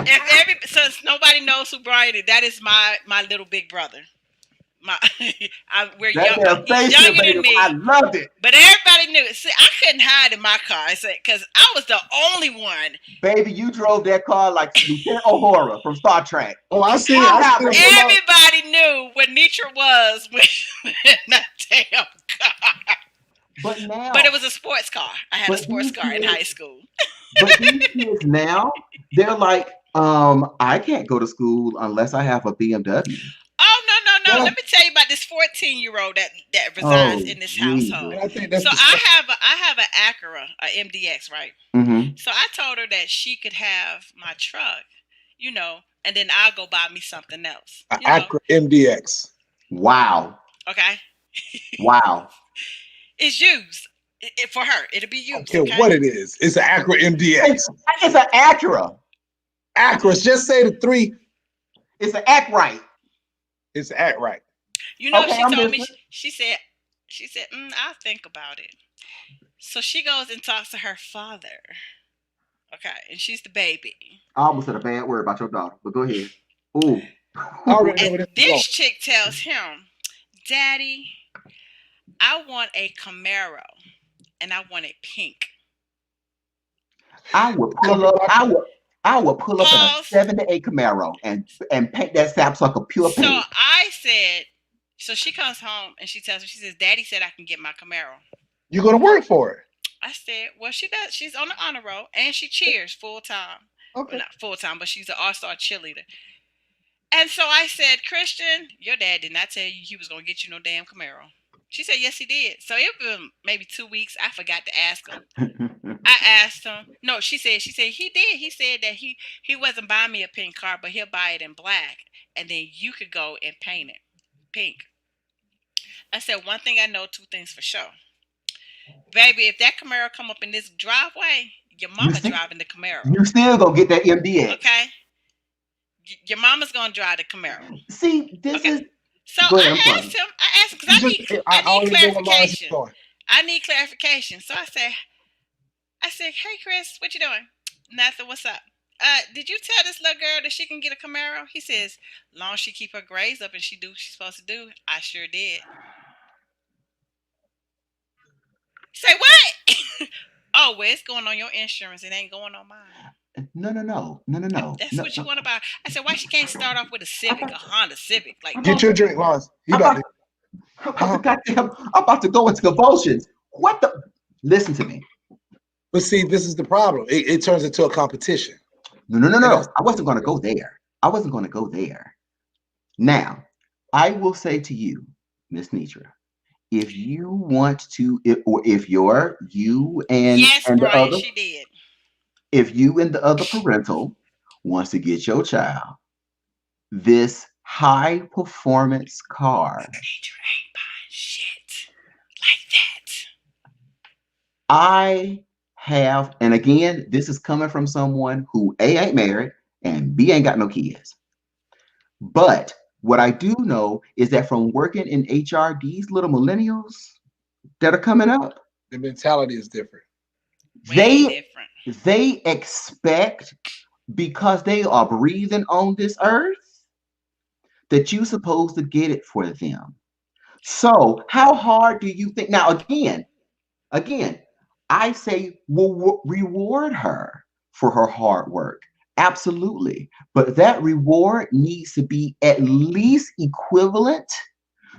Brian, since nobody knows who Brian is, that is my little big brother. We're
That
young.
damn
He's
spaceship,
younger than
baby, I
me,
loved it.
but everybody knew. See, I couldn't hide in my car. I said because I was the only one.
Baby, you drove that car like Lieutenant Uhura from Star Trek.
Oh, I see.
How
I see
happened?
them come up.
Everybody knew what Nitra was when that damn car.
But now,
But it was a sports car. I had a
but
sports
these
car in
kids,
high school.
but these kids now, they're like, I can't go to school unless I have a BMW.
Oh no!
Yeah.
Let me tell you about this 14-year-old that resides
Oh,
in this
Jesus.
household.
And I think that's
So
the
I have an Acura, a MDX, right?
Mm-hmm.
So I told her that she could have my truck, and then I'll go buy me something else.
Acura MDX.
Wow.
Okay,
Wow.
it's used for her. It'll be
I don't
used.
care
Okay.
what it is. It's an Acura MDX.
It's an Acura.
Acura. Just say the three.
It's an act right.
It's act right.
Okay,
She
I'm
told me.
listening.
She said, I'll think about it. So she goes and talks to her father. Okay, and she's the baby.
I almost said a bad word about your daughter, but go ahead. Ooh.
I already know where
And
this is going.
this chick tells him, Daddy, I want a Camaro and I want it pink.
I would pull up. I would pull up in a
Pause.
78 Camaro and paint that sapsucker pure
So
pink.
I said, so she comes home and she tells me, she says, Daddy said I can get my Camaro.
You're gonna work for it.
I said, well, she does. She's on the honor roll and she cheers full time.
Okay.
Well, not full time, but she's an all-star cheerleader. And so I said, Christian, your dad did not tell you he was going to get you no damn Camaro. She said, yes, he did. So it was maybe 2 weeks. I forgot to ask him. I asked him. No, she said he did. He said that he wasn't buying me a pink car, but he'll buy it in black. And then you could go and paint it pink. I said, one thing I know, two things for sure. Baby, if that Camaro come up in this driveway, your mama driving the Camaro.
You still gonna get that MDX.
Okay? Your mama's going to drive the Camaro.
See, this is.
So
Go ahead,
I asked him because I need clarification. I need clarification. So I said, hey, Chris, what you doing? Nothing. What's up? Did you tell this little girl that she can get a Camaro? He says, long as she keep her grades up and she do what she's supposed to do. I sure did. Say what? Oh, well, it's going on your insurance. It ain't going on mine.
No.
That's what you want to buy. I said, why she can't start off with a Civic, a Honda Civic? Like,
Get your drink, Lawrence.
I'm about to go into convulsions. What the? Listen to me.
But see, this is the problem. It turns into a competition.
No. I wasn't going to go there. Now, I will say to you, Miss Nitra, if you want to, if you and
yes,
and
Brian,
the other,
she did.
if you and the other parental wants to get your child this high performance car,
Nitra ain't buying shit like that.
I have, and again, this is coming from someone who A, ain't married, and B, ain't got no kids. But what I do know is that from working in HR, these little millennials that are coming up,
The mentality is different.
Way
they
different.
they expect, because they are breathing on this earth, that you're supposed to get it for them. So how hard do you think? Now again, I say we'll reward her for her hard work. Absolutely. But that reward needs to be at least equivalent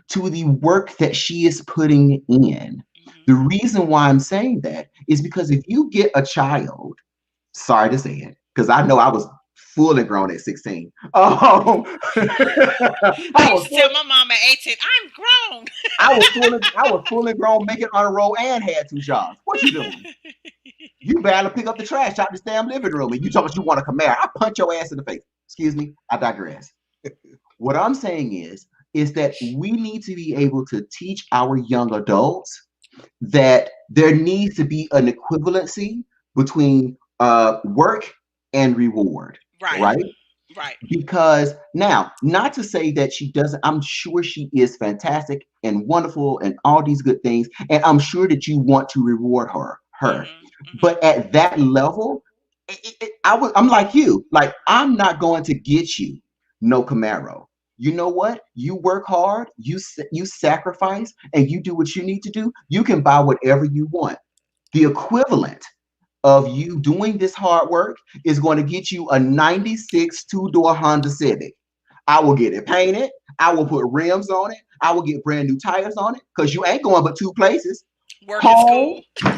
to the work that she is putting in. The
Hmm.
reason why I'm saying that is because if you get a child, sorry to say it, because I know I was fully grown at 16.
I
I
used
was
to tell
full,
my mom at 18, I'm grown.
I was fully grown, making on a roll and had two jobs. What you doing? You barely pick up the trash out this damn living room, and you talk about you want a Camaro. I punch your ass in the face. Excuse me, I digress. What I'm saying is that we need to be able to teach our young adults that there needs to be an equivalency between work and reward,
Right,
right?
right.
Because now, not to say that she doesn't, I'm sure she is fantastic and wonderful and all these good things, and I'm sure that you want to reward her.
Hmm. Hmm.
But at that level, I'm like you. Like, I'm not going to get you no Camaro. You know what? You work hard, you sacrifice, and you do what you need to do. You can buy whatever you want. The equivalent of you doing this hard work is going to get you a 96 two-door Honda Civic. I will get it painted. I will put rims on it. I will get brand new tires on it because you ain't going but two places.
Work and
Home.
school.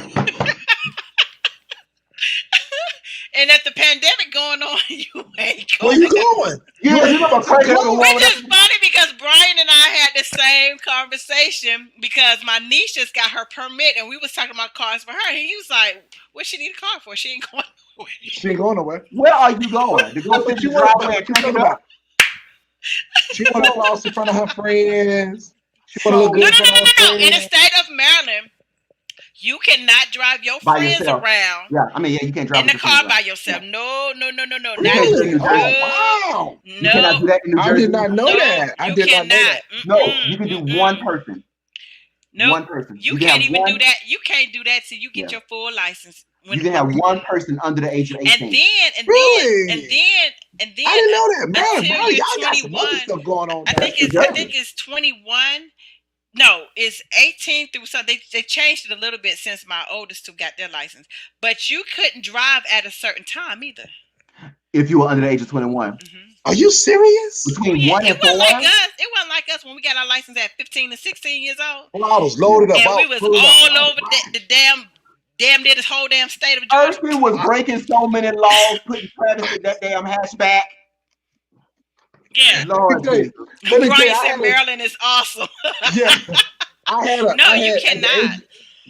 And if the pandemic going on, you ain't
Where
going.
you going? You
Yeah,
ain't
you know
going
what
to
crazy little
club.
woman.
Which is funny because Brian and I had the same conversation because my niece just got her permit and we was talking about cars for her. And he was like, what she need a car for? She ain't going nowhere.
She ain't going nowhere.
Where are you
But
going? To go sit
but
in
you
the
want to
driveway and
but you
crank
talking
it up?
about she want to floss in front of her friends. She want to look
No,
good
So
in
no, no,
front of
no,
her
no, no. In the
friends.
state of Maryland, you cannot drive your
by
friends
yourself.
around
Yeah, I mean, yeah, you can't drive
in
with
the
your friends
car by
around. Yeah.
yourself. No, no, no, no, no.
You
Not
can't do that in
Really?
New
Oh
Jersey.
no,
wow!
You cannot do
no,
that in New
I did
Jersey.
not know
no.
that. I
You
did not know
cannot.
that.
No,
Mm-mm,
you can do one
mm-mm.
person.
Nope.
One person.
You
You can
can't
have
even do
one.
that. You can't do that till you get
Yeah.
your full license.
You can have one person under the age of
And
18.
then and then and
Really?
then and
I
then
didn't know that. Maryland,
until
Maryland,
you're
y'all got some other
21.
stuff going on
I
down
think
That's New
it's I
there.
think
Jersey.
it's 21. No, it's 18 through some. They changed it a little bit since my oldest two got their license. But you couldn't drive at a certain time either.
If you were under the age of 21.
Hmm.
Are you serious?
Oh
Between
yeah,
one
it
and
wasn't like
four,
us. It wasn't like us when we got our license at 15 and 16 years old,
Well, I was
yeah.
loaded up.
and
I
we
was
was
pulling up.
all
I was
over
riding.
the damn near this whole damn state of Georgia.
Earthy was
I,
breaking so many laws, putting Travis in that damn hatchback.
Yeah,
let me
Lord
tell you.
Jesus.
Let me tell you.
Brian
I
said
had a
Maryland is awesome.
yeah.
No,
I
you
had at the
cannot.
age.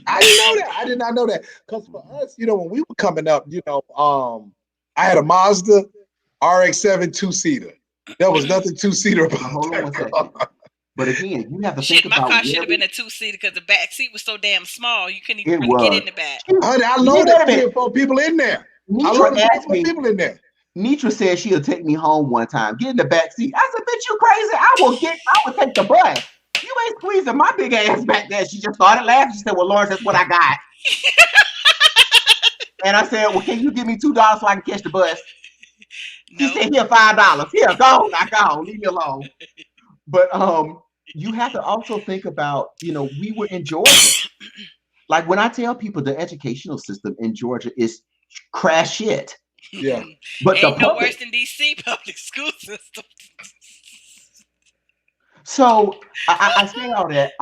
I didn't know that. I did not know that. Because for us, when we were coming up, I had a Mazda RX-7 two-seater. There was
Hmm.
nothing two-seater
Now
about
hold on
that
one
car.
second. But again, you have to think
Shit, my
about
car should
where
have been a two seater because the back seat was so damn small. You couldn't even
it
really get
was.
in the back.
Honey, I
Wait
loaded
a
three
minute.
or four people in there. I
Nitra
loaded three or
asked
four
me,
people in there.
Nitra said she'll take me home one time. Get in the back seat. I said, bitch, you crazy? I will take the bus. You ain't squeezing my big ass back there. She just started laughing. She said, well, Lawrence, that's what I got. And I said, well, can you give me $2 so I can catch the bus? She
Nope.
said, here, $5. Here, go, now go, leave me alone. But you have to also think about, we were in Georgia. Like when I tell people the educational system in Georgia is crash shit.
Yeah.
But the
Ain't no
public.
worse than DC public school system.
So I say all that.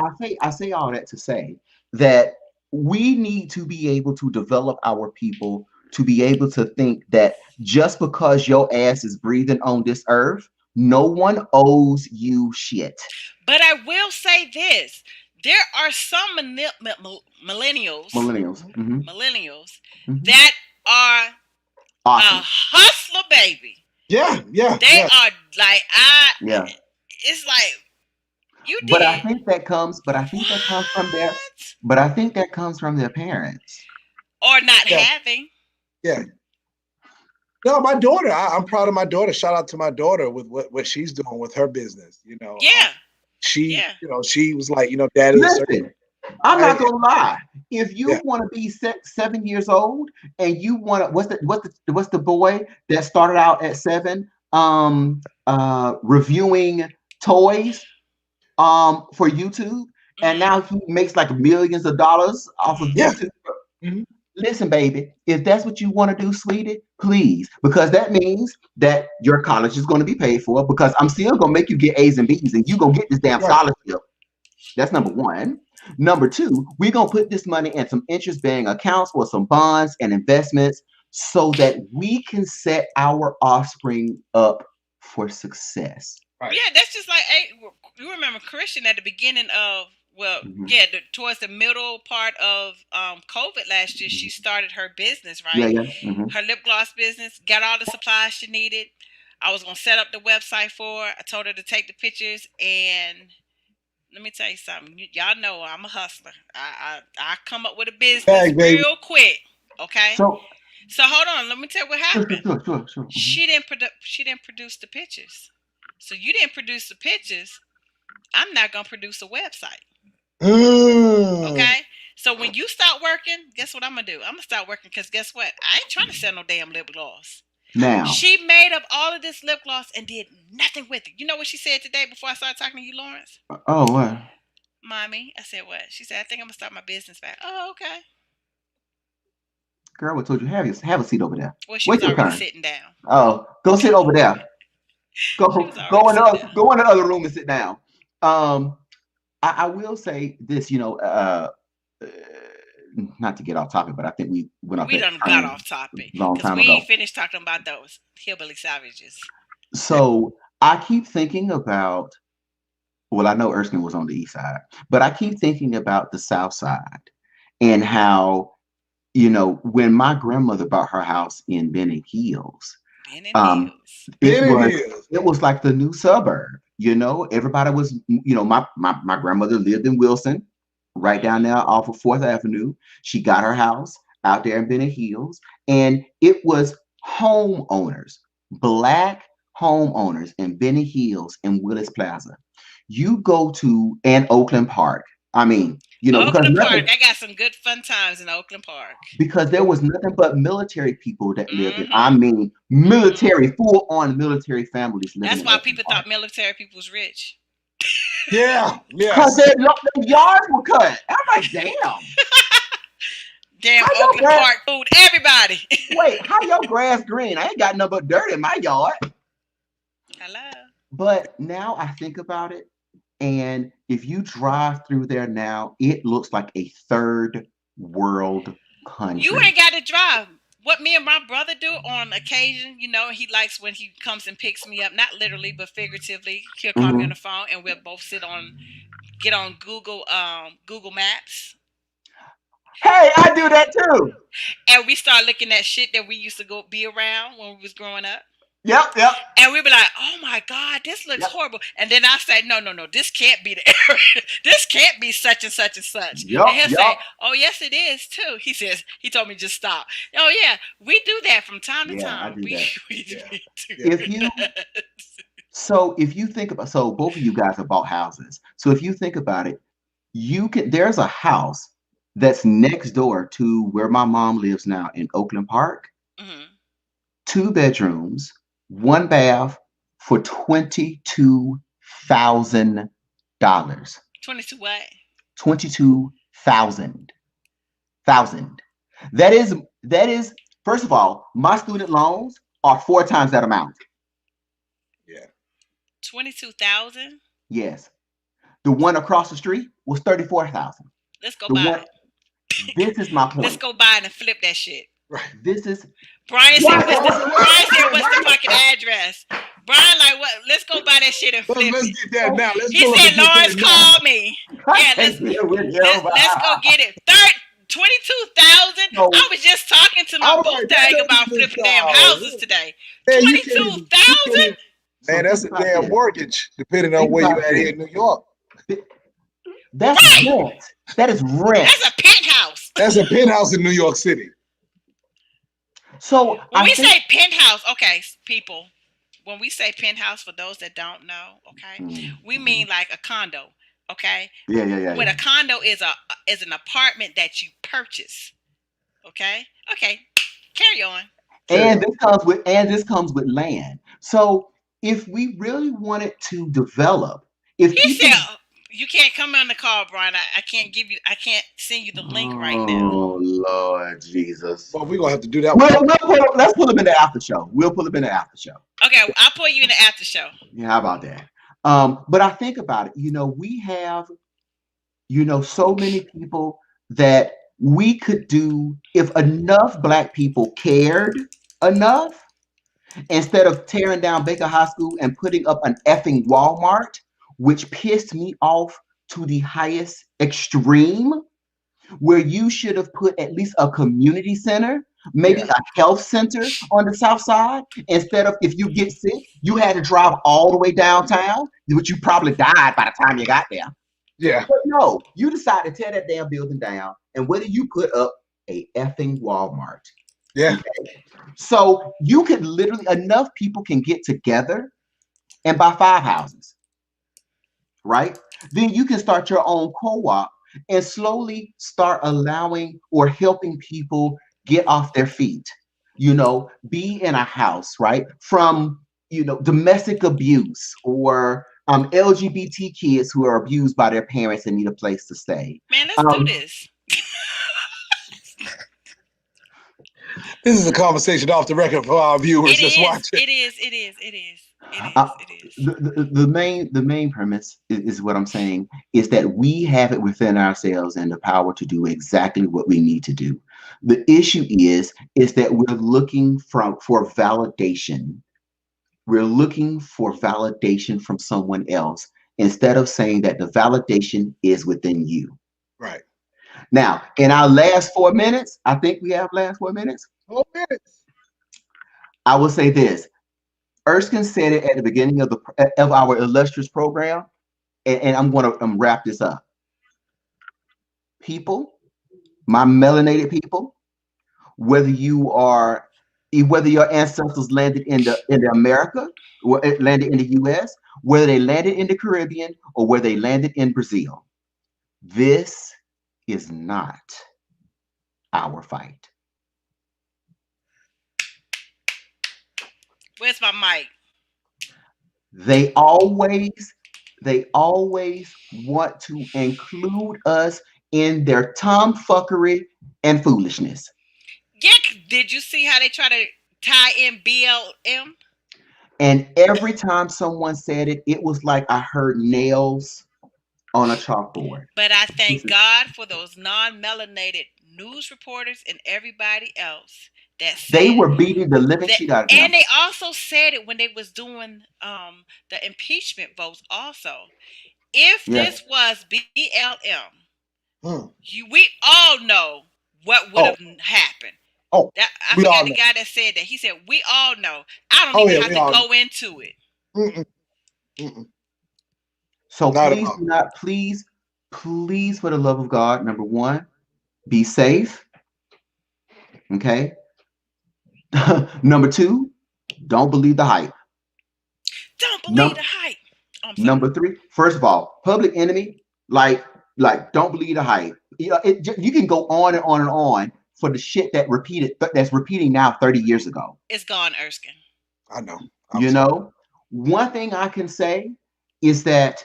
I say all that to say that we need to be able to develop our people to be able to think that just because your ass is breathing on this earth, no one owes you shit.
But I will say this: there are some millennials,
Millennials.
millennials
Hmm.
that are a
Awesome.
hustler, baby.
Yeah. Yeah.
They
Yeah.
are like I.
Yeah.
It's like you
But I
did
think that comes, but I think that comes from their,
what?
but I think that comes from their parents.
or not
Yeah,
having.
yeah. No, my daughter. I'm proud of my daughter. Shout out to my daughter with what she's doing with her business.
Yeah,
She,
yeah.
she was like, Daddy, sir,
Listen, I'm
I,
not gonna lie. If you
yeah,
want to be 7 years old and you want to, what's the boy that started out at 7, reviewing toys, for YouTube, and
Hmm.
now he makes like millions of dollars off of
Hmm.
yeah.
YouTube.
Mhm.
Listen, baby, if that's what you want to do, sweetie, please, because that means that your college is going to be paid for. Because I'm still gonna make you get A's and B's, and you gonna get this damn
Right.
scholarship. That's number one. Number two, we're gonna put this money in some interest-bearing accounts or some bonds and investments so that we can set our offspring up for success.
Right.
Yeah, that's just like you remember Christian at the beginning of
Mhm.
yeah, towards the middle part of COVID last year. She
Mhm.
started her business,
Yeah,
right?
yeah. Hmm.
Her lip gloss business. Got all the supplies she needed. I was gonna set up the website for her. I told her to take the pictures, and let me tell you something. Y'all know I'm a hustler. I come up with a business
Bag, baby.
real quick. Okay.
So,
So hold on. Let me tell you what
sure, sure,
happened.
sure, sure, sure. Mhm.
She didn't produce the pictures. So you didn't produce the pictures. I'm not gonna produce a website.
Mm.
Okay. So when you start working, guess what I'm gonna do? I'm gonna start working because guess what? I ain't trying to sell no damn lip gloss.
Now,
She made up all of this lip gloss and did nothing with it. You know what she said today before I started talking to you, Lawrence?
oh, what?
Mommy, I said what? She said, I think I'm gonna start my business back. Oh, okay.
Girl, what told you have a seat over there?
Well, she
Wait
was
your
already
turn.
sitting down.
Oh, go sit over there.
She
Go
was already sitting down.
go in the other room and sit down. Um, I will say this, uh, not to get off topic, but I think we went off
We
that
done got
train
off topic
a long
because
time
we ain't
ago.
finished talking about those hillbilly savages.
So I keep thinking about, well, I know Erskine was on the east side, but I keep thinking about the south side and how, when my grandmother bought her house in Benning Hills,
Ben and
um,
Hills.
it
Benny
was
Hills.
it was like the new suburb. Everybody was, my grandmother lived in Wilson, right down there
Mm-hmm.
off of Fourth Avenue. She got her house out there in Benning Hills, and it was homeowners, black homeowners in Benning Hills and Willis Plaza. You go to and Oakland Park. I mean, because
Oakland Park.
nothing,
I got some good fun times in Oakland Park.
because there was nothing but military people that lived in. I
Mm-hmm.
mean,
Mm-hmm.
military, full on military families living
That's
in
why
Oakland
people
Park.
thought military people was rich.
Yeah.
Because
Yes.
their yards were cut. I'm like, damn.
Damn
How your
Oakland
grass?
Park food, everybody.
Wait, how your grass green? I ain't got nothing but dirt in my yard.
Hello.
But now I think about it, and if you drive through there now, it looks like a third world
You
country.
ain't got to drive. What me and my brother do on occasion, he likes when he comes and picks me up, not literally but figuratively. He'll call me on
Mhm.
the phone and we'll both get on Google Maps,
Hey, I do that too.
and we start looking at shit that we used to go be around when we was growing up.
Yep, yep,
And we'd be like, "Oh my God, this looks
yep,
horrible." And then I say, "No, no, no, this can't be the area. This can't be such and such and such." And
yep,
he'll
yep.
say, "Oh yes, it is too." He told me just stop. Oh yeah, we do that from time to
Yeah, I
time.
do
We
that.
we
Yeah.
do
Yeah.
If you
that.
if you think about, so both of you guys have bought houses. So if you think about it, there's a house that's next door to where my mom lives now in Oakland Park.
Hmm.
2 bedrooms, 1 bath for $22,000.
22 what?
22,000. That is first of all, my student loans are 4 times that amount.
Yeah.
22,000.
Yes. The one across the street was 34,000.
Let's go
The
buy
one
it.
This is my
Let's
point.
go buy it and flip that shit.
Right.
This is
Brian said,
Why?
Brian said, "What's the fucking address?" Brian, like, what? Let's go buy that shit and flip
Let's
it.
get that now. Let's
He
pull up
said,
and get
"Lawrence
that now.
called me.
I
Yeah,
can't deal with you.
let's go get it." 22,000. I
So
was just talking to my
All
boo
right, that
thing
doesn't
about
even
flipping damn houses
sound.
today.
Man, you can't
Twenty-two
even. You can't
thousand.
even.
so
Man,
think
that's a
about
damn
this.
mortgage, depending on
Think
where you
about
at
this.
here in New York.
That's
Right.
rent. That is rent.
That's a penthouse.
That's a penthouse in New York City.
So
When
I
we
think
say penthouse, okay, people, when we say penthouse, for those that don't know, okay, we
Mhm.
mean like a condo, okay.
Yeah, yeah, yeah,
When a
yeah.
condo is an apartment that you purchase, okay, okay. Carry on.
Carry
And
on.
this comes with land. So if we really wanted to develop, if
He said,
people
"You can't come on the call, Brian. I can't give you. I can't send you the link right now."
Oh Lord Jesus.
Well, we're gonna have to do that one up.
Let's pull them in the after show. We'll pull them in the after show.
Okay, I'll put you in the after show.
Yeah, how about that? But I think about it, we have, so many people that we could do if enough black people cared enough, instead of tearing down Baker High School and putting up an effing Walmart, which pissed me off to the highest extreme, where you should have put at least a community center, maybe
Yeah.
a health center on the south side, instead of, if you get sick, you had to drive all the way downtown, which you probably died by the time you got there.
Yeah.
But no, you decided to tear that damn building down, and whether you put up a effing Walmart.
Yeah.
Okay? So you could literally, enough people can get together and buy 5 houses, right? Then you can start your own co-op and slowly start allowing or helping people get off their feet, be in a house, right? From, domestic abuse, or LGBT kids who are abused by their parents and need a place to stay.
Man, let's do
Um,
this.
This is a conversation off the record for our viewers
It
that's
is.
watching.
It is. It is. It is. It
uh,
is. It is.
the main premise is what I'm saying, is that we have it within ourselves and the power to do exactly what we need to do. The issue is that we're looking for validation. We're looking for validation from someone else, instead of saying that the validation is within you.
Right.
Now, in our last 4 minutes, I think we have last 4 minutes.
4 minutes.
I will say this. Erskine said it at the beginning of our illustrious program, and I'm going to wrap this up. People, my melanated people, whether whether your ancestors landed in the America, or it landed in the U.S., whether they landed in the Caribbean, or whether they landed in Brazil, this is not our fight.
Where's my mic?
They always want to include us in their tomfuckery and foolishness.
Yeah. Did you see how they try to tie in BLM?
And every time someone said it, it was like I heard nails on a chalkboard.
But I thank God for those non-melanated news reporters and everybody else that
They
said
were beating the living
that,
shit out of
and
them.
they also said it when they was doing the impeachment votes. Also, if
Yeah.
this was BLM,
Hmm.
we all know what would
Oh.
have happened.
Oh.
That, I
We
forgot
all
the
know.
guy that said that. He said, "We all know." I don't
Oh
even
yeah.
have
We
to
all know.
go into it.
Mm-mm. Mm-mm.
So
Not at
please
all.
do not, please, for the love of God, number one, be safe. Okay. Number two, don't believe the hype.
Don't believe
Num-
the hype. Oh, I'm sorry.
Number three, first of all, Public Enemy, don't believe the hype. You can go on and on and on for the shit that's repeating now 30 years ago.
It's gone, Erskine.
I know. I'm
You
sorry.
know, one thing I can say is that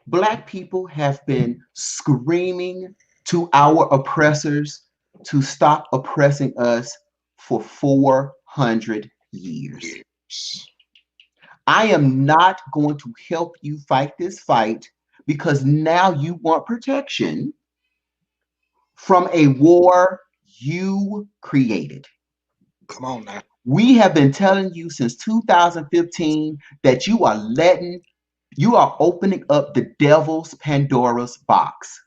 Black people have been screaming to our oppressors to stop oppressing us for 400 years.
Years.
I am not going to help you fight this fight because now you want protection from a war you created.
Come on now.
We have been telling you since 2015 that you are opening up the devil's Pandora's box.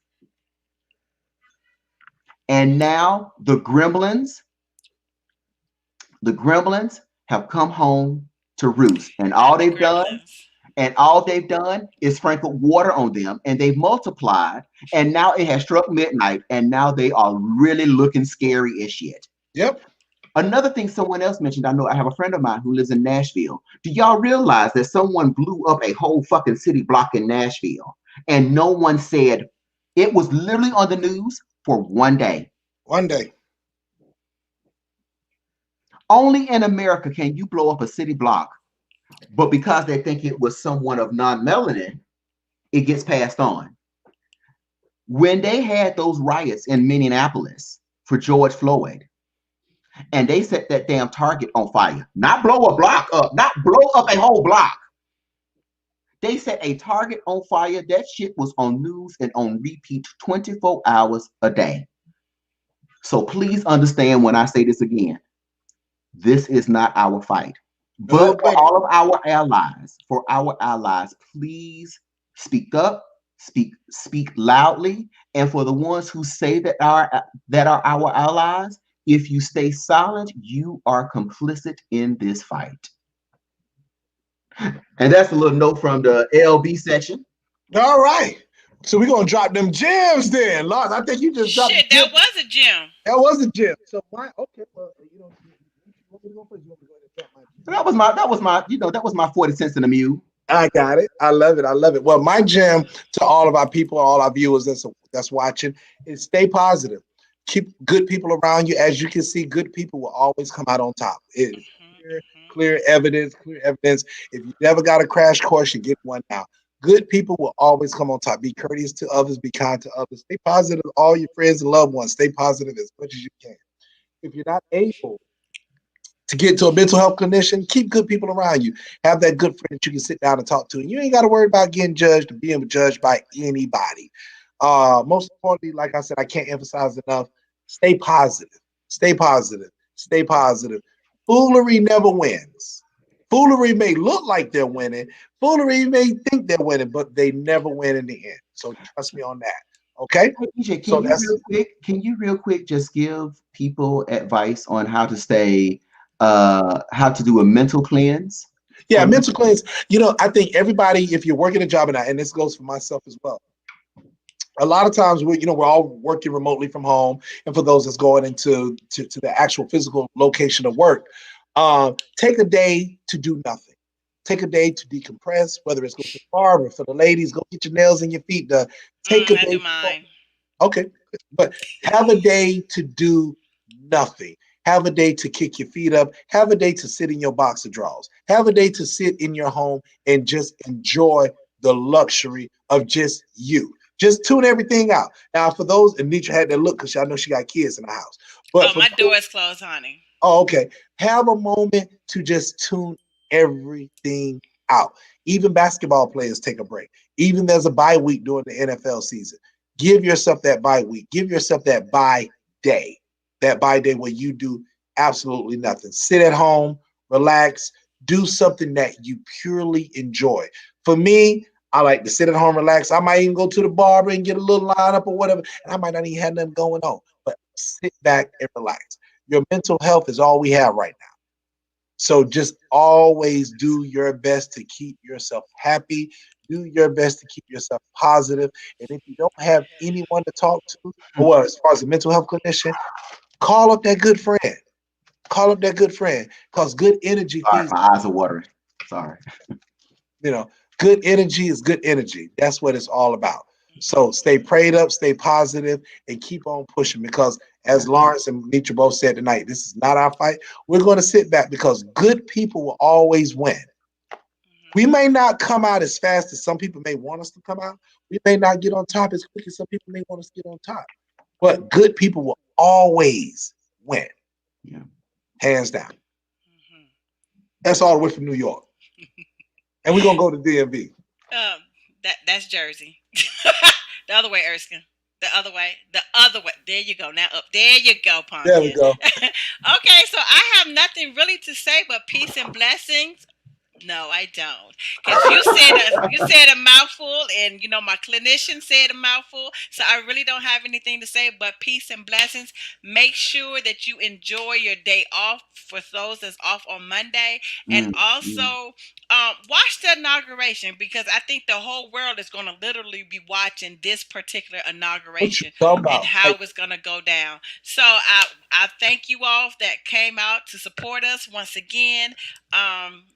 And now the gremlins have come home to roost. And all
Not the
they've done
gremlins.
And all they've done is sprinkled water on them and they've multiplied. And now it has struck midnight and now they are really looking scary as shit.
Yep.
Another thing someone else mentioned, I know I have a friend of mine who lives in Nashville. Do y'all realize that someone blew up a whole fucking city block in Nashville and no one said it was literally on the news for one day?
One day.
Only in America can you blow up a city block, but because they think it was someone of non-melanin, it gets passed on. When they had those riots in Minneapolis for George Floyd, and they set that damn Target on fire, not blow a block up, not blow up a whole block. They set a Target on fire. That shit was on news and on repeat 24 hours a day. So please understand when I say this again, this is not our fight.
No,
But for all of our allies, please speak up, speak loudly. And for the ones who say that are our allies, if you stay silent, you are complicit in this fight. And that's a little note from the LB section.
All right. So we're gonna drop them gems then, Lars. I think you just dropped.
Shit, that was a gem.
That was a gem. So my okay, well, you know, you want me to go first? You want me to go ahead and drop my gem?
That was my 40 cents in the mule.
I got it. I love it. I love it. Well, my gem to all of our people, all our viewers that's watching, is stay positive. Keep good people around you. As you can see, good people will always come out on top. It is clear evidence. If you never got a crash course, you get one now. Good people will always come on top. Be courteous to others. Be kind to others. Stay positive. All your friends and loved ones. Stay positive as much as you can. If you're not able to get to a mental health clinician, keep good people around you. Have that good friend that you can sit down and talk to. And you ain't got to worry about getting judged or being judged by anybody. Most importantly, like I said, I can't emphasize enough, stay positive. Stay positive. Stay positive. Foolery never wins. Foolery may look like they're winning. Foolery may think they're winning, but they never win in the end. So trust me on that. Okay?
Hey, EJ,
So
can you real quick just give people advice on how to stay how to do a mental cleanse?
Yeah, mental cleanse. You know, I think everybody, if you're working a job and this goes for myself as well. A lot of times we're all working remotely from home, and for those that's going into to the actual physical location of work, take a day to do nothing. Take a day to decompress, whether it's go to the barber, for the ladies, go get your nails and your feet done. Take a
I
day.
do mine.
Okay, but have a day to do nothing. Have a day to kick your feet up. Have a day to sit in your boxer drawers. Have a day to sit in your home and just enjoy the luxury of just you. Just tune everything out. Now, for those, and Nitra had that look because I know she got kids in the house. But
my door is closed, honey.
Oh, okay. Have a moment to just tune everything out. Even basketball players take a break. Even there's a bye week during the NFL season. Give yourself that bye week. Give yourself that bye day. That bye day where you do absolutely nothing. Sit at home, relax, do something that you purely enjoy. For me, I like to sit at home, relax. I might even go to the barber and get a little lineup or whatever. And I might not even have nothing going on. But sit back and relax. Your mental health is all we have right now. So just always do your best to keep yourself happy. Do your best to keep yourself positive. And if you don't have anyone to talk to, or as far as a mental health clinician, call up that good friend. Call up that good friend, because good energy feeds.
My eyes are watering. Sorry.
Good energy is good energy. That's what it's all about. So stay prayed up, stay positive, and keep on pushing, because as Lawrence and Nitra both said tonight, this is not our fight. We're going to sit back because good people will always win. We may not come out as fast as some people may want us to come out. We may not get on top as quick as some people may want us to get on top. But good people will always win.
Yeah.
Hands down. That's all the way from New York. And we're going to go to DMV.
That's Jersey. The other way, Erskine. The other way. The other way. There you go. Now up. There you go, Pumpkin.
There we go.
Okay, so I have nothing really to say but peace and blessings. No, I don't. Because you said a mouthful, and my clinician said a mouthful. So I really don't have anything to say but peace and blessings. Make sure that you enjoy your day off for those that's off on Monday, and
Mm, mm,
also watch the inauguration, because I think the whole world is going to literally be watching this particular
What you
inauguration
talking
and
about?
how it's going to go down. So I thank you all that came out to support us once again.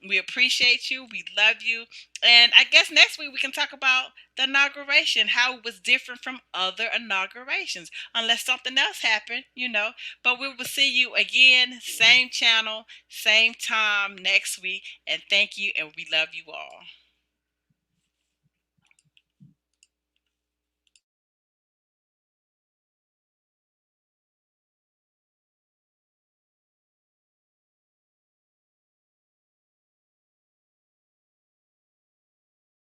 We appreciate you. We love you. And I guess next week we can talk about the inauguration, how it was different from other inaugurations, unless something else happened. But we will see you again, same channel, same time next week. And thank you, and we love you all.